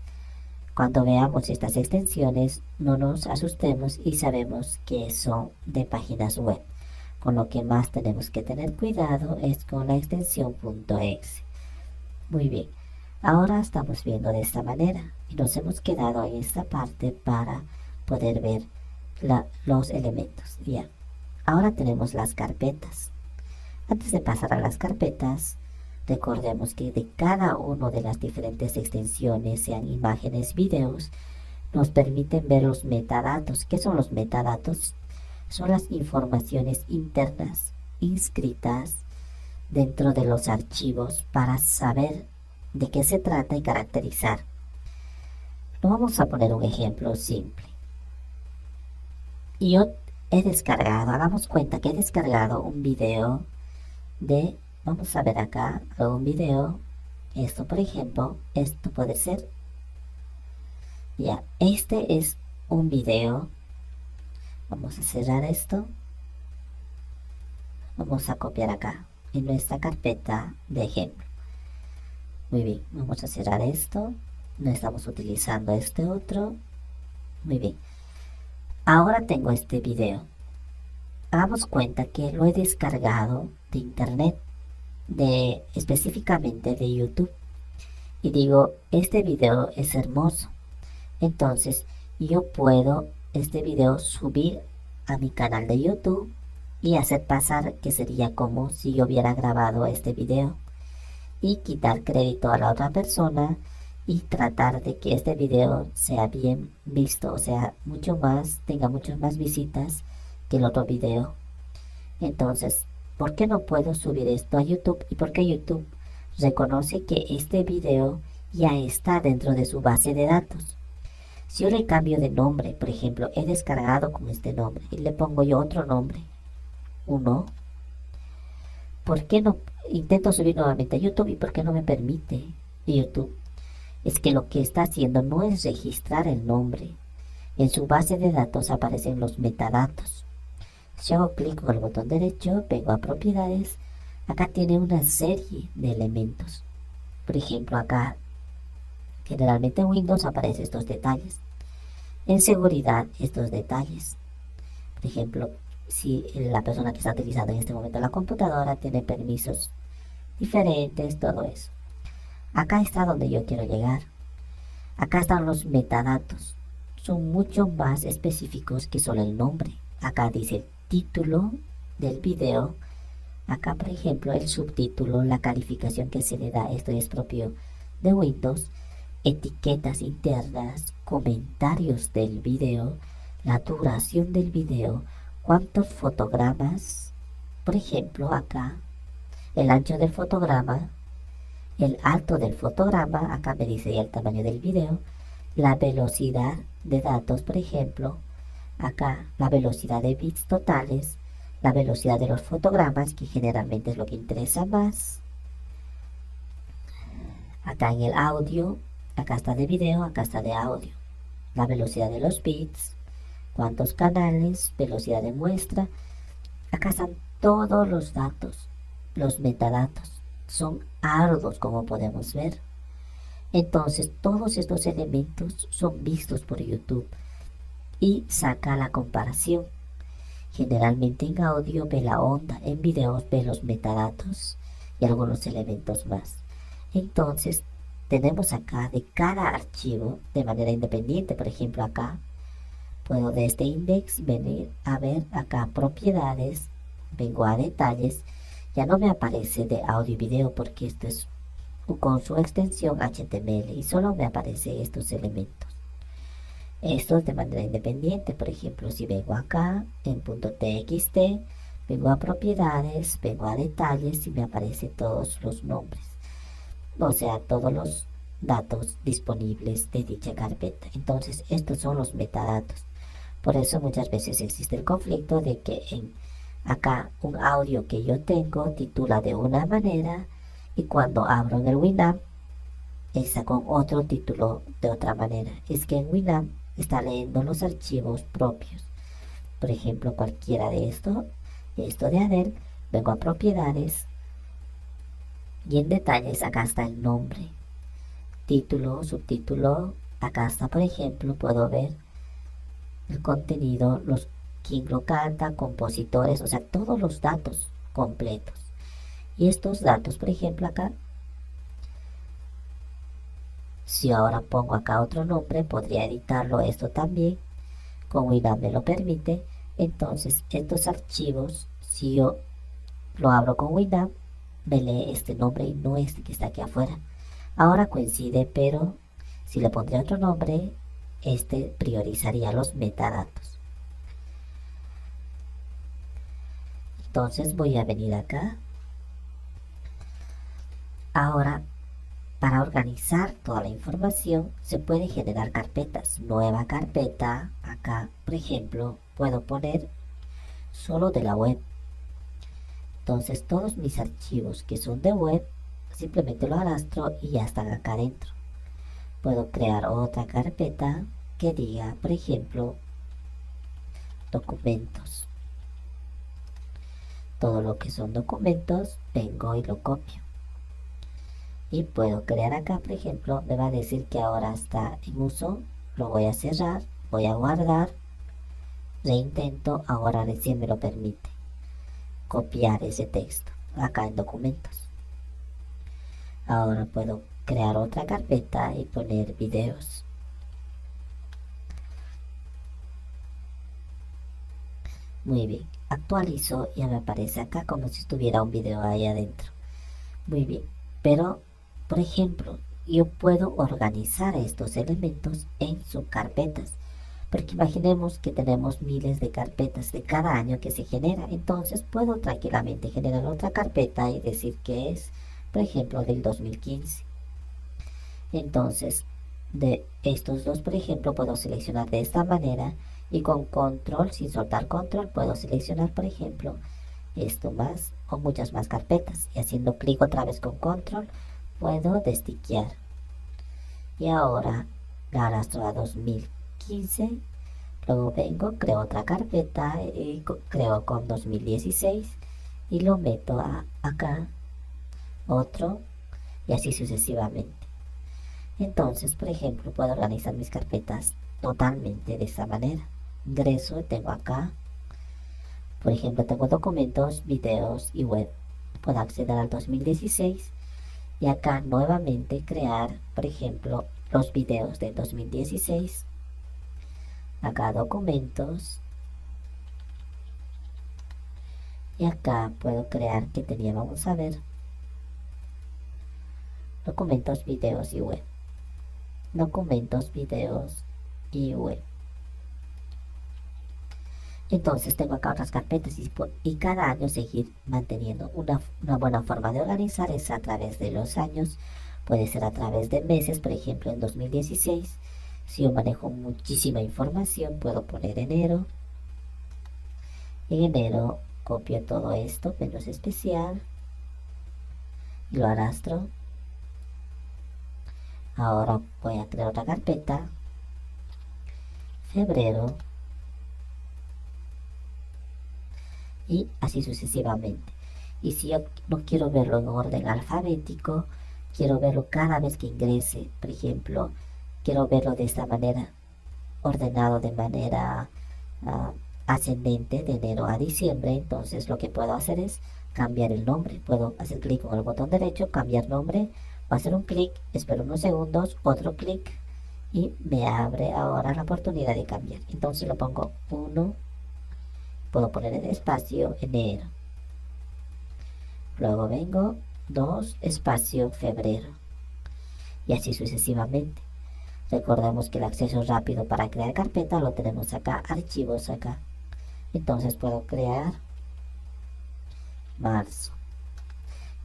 cuando veamos estas extensiones, no nos asustemos y sabemos que son de páginas web. Con lo que más tenemos que tener cuidado es con la extensión .exe. Muy bien, ahora estamos viendo de esta manera y nos hemos quedado en esta parte para poder ver los elementos. Ya, ahora tenemos las carpetas. Antes de pasar a las carpetas, recordemos que de cada una de las diferentes extensiones, sean imágenes, videos, nos permiten ver los metadatos. ¿Qué son los metadatos? Son las informaciones internas inscritas dentro de los archivos para saber de qué se trata y caracterizar. Nos vamos a poner un ejemplo simple. Y yo he descargado, hagamos cuenta que he descargado un video vamos a ver acá, un video, esto por ejemplo, esto puede ser, ya, este es un video. Vamos a cerrar esto, vamos a copiar acá en nuestra carpeta de ejemplo. Muy bien, vamos a cerrar esto, no estamos utilizando este otro. Muy bien, ahora tengo este video. Hagamos cuenta que lo he descargado de internet, específicamente de YouTube. y digo, este video es hermoso. Entonces yo puedo este video subir a mi canal de YouTube y hacer pasar que sería como si yo hubiera grabado este video y quitar crédito a la otra persona y tratar de que este video sea bien visto, o sea, tenga muchas más visitas que el otro video. Entonces, ¿por qué no puedo subir esto a YouTube? ¿Y por qué YouTube reconoce que este video ya está dentro de su base de datos? Si yo le cambio de nombre, por ejemplo, he descargado con este nombre y le pongo yo otro nombre, uno, ¿por qué no intento subir nuevamente a YouTube y por qué no me permite YouTube? Es que lo que está haciendo no es registrar el nombre. En su base de datos aparecen los metadatos. Si hago clic con el botón derecho, vengo a propiedades. Acá tiene una serie de elementos. Por ejemplo, acá generalmente en Windows aparecen estos detalles. En seguridad, estos detalles. Por ejemplo, si la persona que está utilizando en este momento la computadora tiene permisos diferentes, todo eso. Acá está donde yo quiero llegar. Acá están los metadatos. Son mucho más específicos que solo el nombre. Acá dice el título del video. Acá, por ejemplo, el subtítulo, la calificación que se le da. Esto es propio de Windows. Etiquetas internas, comentarios del video, la duración del video, cuántos fotogramas. Por ejemplo, acá, el ancho del fotograma, el alto del fotograma, acá me dice el tamaño del video, la velocidad de datos, por ejemplo, acá la velocidad de bits totales, la velocidad de los fotogramas, que generalmente es lo que interesa más. Acá en el audio, acá está de video, acá está de audio, la velocidad de los bits, cuántos canales, velocidad de muestra. Acá están todos los datos, los metadatos. Son arduos, como podemos ver. Entonces, todos estos elementos son vistos por YouTube y saca la comparación. Generalmente en audio ve la onda, en videos ve los metadatos y algunos elementos más. Entonces, tenemos acá de cada archivo de manera independiente. Por ejemplo, acá puedo de este index venir a ver acá propiedades, vengo a detalles. Ya no me aparece de audio y video porque esto es con su extensión HTML y solo me aparecen estos elementos. Estos de manera independiente. Por ejemplo, si vengo acá en .txt, vengo a propiedades, vengo a detalles y me aparecen todos los nombres. O sea, todos los datos disponibles de dicha carpeta. Entonces, estos son los metadatos. Por eso muchas veces existe el conflicto de que acá un audio que yo tengo titula de una manera y cuando abro en el Winamp está con otro título de otra manera. Es que en Winamp está leyendo los archivos propios. Por ejemplo, cualquiera de esto de Adele, vengo a propiedades y en detalles acá está el nombre, título, subtítulo. Acá está, por ejemplo, puedo ver el contenido, quién lo canta, compositores, o sea, todos los datos completos. Y estos datos, por ejemplo, acá, si ahora pongo acá otro nombre, podría editarlo esto también, con Winamp me lo permite. Entonces, estos archivos, si yo lo abro con Winamp, me lee este nombre y no este que está aquí afuera. Ahora coincide, pero si le pondría otro nombre, este priorizaría los metadatos. Entonces voy a venir acá. Ahora, para organizar toda la información, se puede generar carpetas. Nueva carpeta. Acá, por ejemplo, puedo poner solo de la web. Entonces, todos mis archivos que son de web, simplemente lo arrastro y ya están acá adentro. Puedo crear otra carpeta que diga, por ejemplo, documentos. Todo lo que son documentos, vengo y lo copio. Y puedo crear acá, por ejemplo, me va a decir que ahora está en uso, lo voy a cerrar, voy a guardar, reintento, ahora recién me lo permite copiar ese texto acá en documentos. Ahora puedo crear otra carpeta y poner videos. Muy bien, actualizo y me aparece acá como si estuviera un video ahí adentro. Muy bien, pero por ejemplo, yo puedo organizar estos elementos en subcarpetas, porque imaginemos que tenemos miles de carpetas de cada año que se genera. Entonces puedo tranquilamente generar otra carpeta y decir que es, por ejemplo, del 2015. Entonces, de estos dos, por ejemplo, puedo seleccionar de esta manera y con control, sin soltar control, puedo seleccionar, por ejemplo, esto más o muchas más carpetas, y haciendo clic otra vez con control puedo destiquear y ahora la arrastro a 2015. Luego vengo, creo otra carpeta y creo con 2016 y lo meto acá, otro, y así sucesivamente. Entonces, por ejemplo, puedo organizar mis carpetas totalmente de esta manera. Ingreso, tengo acá, por ejemplo, tengo documentos, videos y web. Puedo acceder al 2016 y acá nuevamente crear, por ejemplo, los videos del 2016. Acá documentos. Y acá puedo crear que tenía, vamos a ver, documentos, videos y web. Documentos, videos y web. Entonces tengo acá otras carpetas y cada año seguir manteniendo una buena forma de organizar es a través de los años. Puede ser a través de meses, por ejemplo en 2016. Si yo manejo muchísima información, puedo poner enero. En enero copio todo esto, menos especial, y lo arrastro. Ahora voy a crear otra carpeta, febrero, y así sucesivamente. Y si yo no quiero verlo en orden alfabético, quiero verlo cada vez que ingrese, por ejemplo, quiero verlo de esta manera, ordenado de manera ascendente de enero a diciembre. Entonces lo que puedo hacer es cambiar el nombre. Puedo hacer clic con el botón derecho, cambiar nombre, o hacer un clic, espero unos segundos, otro clic y me abre ahora la oportunidad de cambiar. Entonces lo pongo 1, puedo poner el espacio enero, luego vengo 2 espacio febrero y así sucesivamente. Recordemos que el acceso rápido para crear carpeta lo tenemos acá, archivos acá. Entonces puedo crear marzo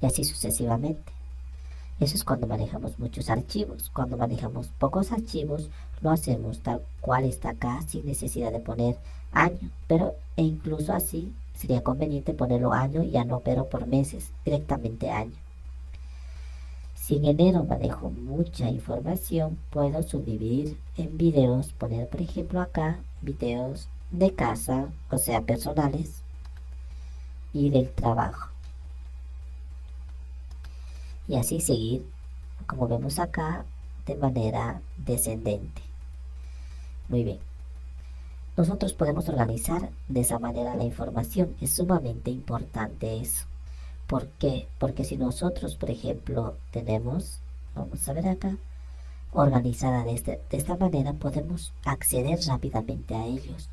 y así sucesivamente. Eso es cuando manejamos muchos archivos. Cuando manejamos pocos archivos, lo hacemos tal cual está acá, sin necesidad de poner año. Pero incluso así sería conveniente ponerlo año y ya no, pero por meses, directamente año. Si en enero manejo mucha información, puedo subdividir en videos, poner por ejemplo acá videos de casa, o sea personales, y del trabajo. Y así seguir, como vemos acá, de manera descendente. Muy bien. Nosotros podemos organizar de esa manera la información. Es sumamente importante eso. ¿Por qué? Porque si nosotros, por ejemplo, tenemos, vamos a ver acá, organizada de esta manera, podemos acceder rápidamente a ellos.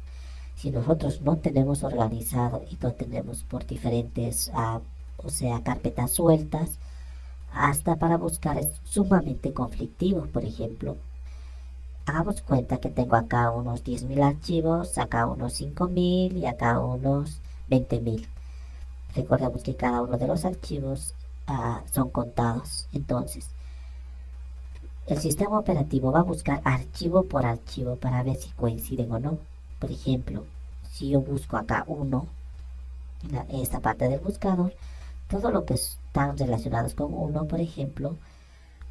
Si nosotros no tenemos organizado y no tenemos por diferentes, o sea, carpetas sueltas, hasta para buscar es sumamente conflictivo. Por ejemplo, hagamos cuenta que tengo acá unos 10.000 archivos, acá unos 5.000 y acá unos 20.000. Recordemos que cada uno de los archivos son contados. Entonces, el sistema operativo va a buscar archivo por archivo para ver si coinciden o no. Por ejemplo, si yo busco acá uno, en esta parte del buscador, todo lo que están relacionados con uno, por ejemplo,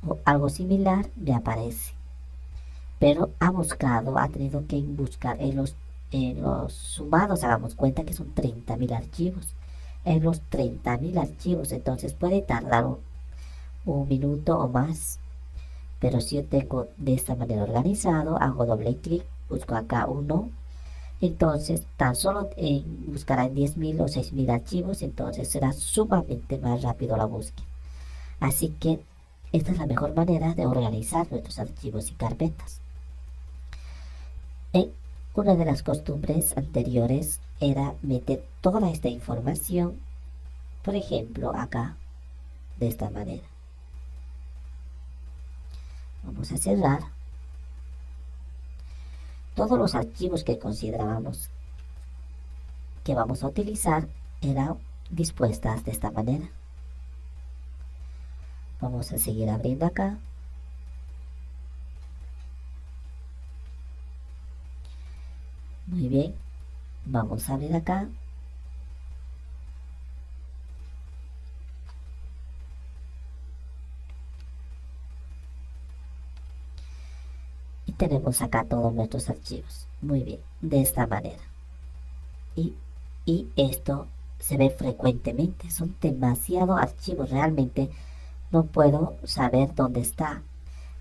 o algo similar, me aparece. Pero ha tenido que buscar en los sumados, hagamos cuenta que son 30.000 archivos. En los 30.000 archivos, entonces puede tardar un minuto o más. Pero si yo tengo de esta manera organizado, hago doble clic, busco acá uno, entonces tan solo buscará en 10.000 o 6.000 archivos, entonces será sumamente más rápido la búsqueda. Así que Esta es la mejor manera de organizar nuestros archivos y carpetas. Una de las costumbres anteriores era meter toda esta información, por ejemplo, acá, de esta manera. Vamos a cerrar. Todos los archivos que considerábamos que vamos a utilizar eran dispuestas de esta manera. Vamos a seguir abriendo acá. Muy bien, vamos a abrir acá. Y tenemos acá todos nuestros archivos. Muy bien, de esta manera. Y esto se ve frecuentemente. Son demasiados archivos. Realmente no puedo saber dónde está.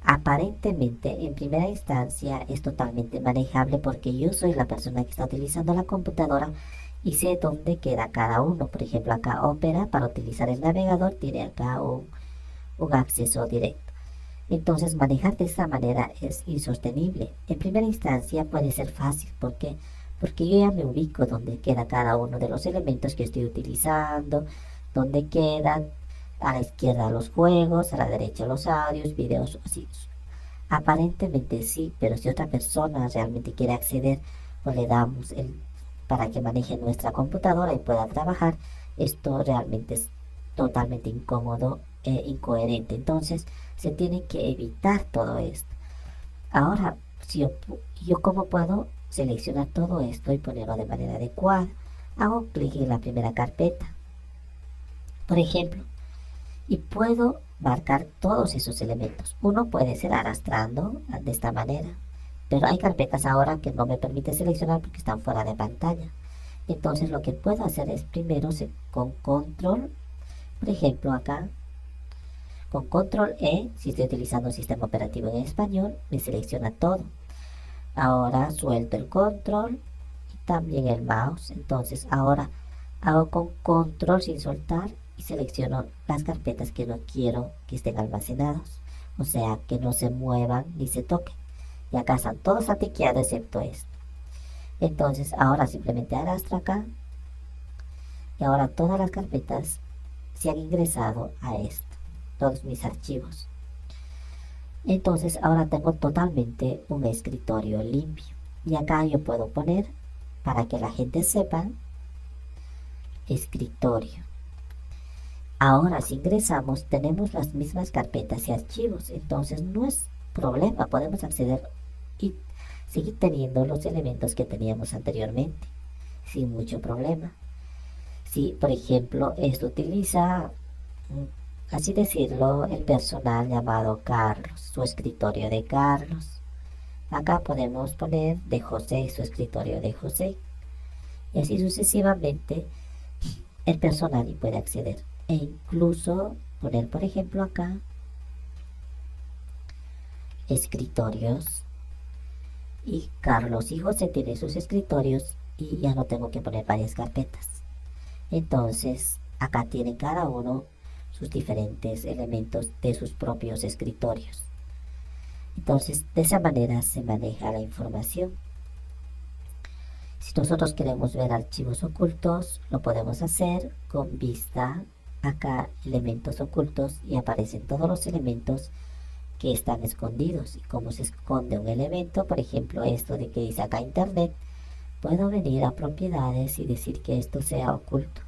Aparentemente, en primera instancia, es totalmente manejable porque yo soy la persona que está utilizando la computadora y sé dónde queda cada uno. Por ejemplo, acá Opera, para utilizar el navegador, tiene acá un acceso directo. Entonces, manejar de esta manera es insostenible. En primera instancia puede ser fácil. ¿Por qué? Porque yo ya me ubico dónde queda cada uno de los elementos que estoy utilizando, dónde quedan. A la izquierda los juegos, a la derecha los audios, videos, así. Aparentemente sí, pero si otra persona realmente quiere acceder o le damos para que maneje nuestra computadora y pueda trabajar, esto realmente es totalmente incómodo e incoherente. Entonces se tiene que evitar todo esto. Ahora, si yo cómo puedo seleccionar todo esto y ponerlo de manera adecuada, hago clic en la primera carpeta, por ejemplo, y puedo marcar todos esos elementos. Uno puede ser arrastrando de esta manera, pero hay carpetas ahora que no me permite seleccionar porque están fuera de pantalla. Entonces lo que puedo hacer es primero con control, por ejemplo acá, con control E, si estoy utilizando un sistema operativo en español, me selecciona todo. Ahora suelto el control y también el mouse. Entonces ahora hago con control sin soltar y selecciono las carpetas que no quiero que estén almacenados, o sea, que no se muevan ni se toquen. Y acá están todos atiqueados excepto esto. Entonces ahora simplemente arrastro acá y ahora todas las carpetas se han ingresado a esto, todos mis archivos. Entonces ahora tengo totalmente un escritorio limpio y acá yo puedo poner, para que la gente sepa, escritorio. Ahora si ingresamos tenemos las mismas carpetas y archivos, entonces no es problema, podemos acceder y seguir teniendo los elementos que teníamos anteriormente sin mucho problema. Si por ejemplo esto utiliza, así decirlo, el personal llamado Carlos, su escritorio de Carlos, acá podemos poner de José, su escritorio de José, y así sucesivamente el personal y puede acceder. E incluso poner por ejemplo acá escritorios y Carlos y José tienen sus escritorios y ya no tengo que poner varias carpetas. Entonces acá tienen cada uno sus diferentes elementos de sus propios escritorios. Entonces de esa manera se maneja la información. Si nosotros queremos ver archivos ocultos, lo podemos hacer con vista acá, elementos ocultos, y aparecen todos los elementos que están escondidos. Y como se esconde un elemento, por ejemplo esto de que dice acá internet, puedo venir a propiedades y decir que esto sea oculto.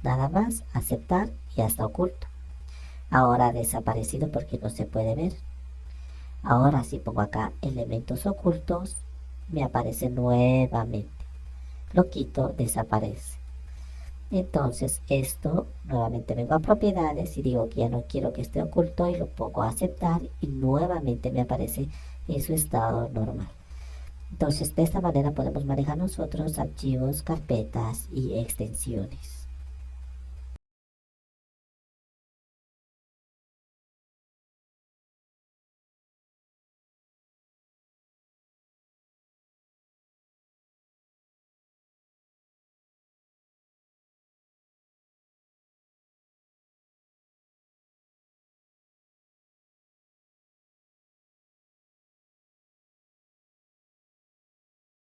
Nada más, aceptar y ya está oculto. Ahora ha desaparecido porque no se puede ver. Ahora si pongo acá elementos ocultos, me aparece nuevamente. Lo quito, desaparece. Entonces esto, nuevamente vengo a propiedades y digo que ya no quiero que esté oculto y lo pongo a aceptar y nuevamente me aparece en su estado normal. Entonces de esta manera podemos manejar nosotros archivos, carpetas y extensiones.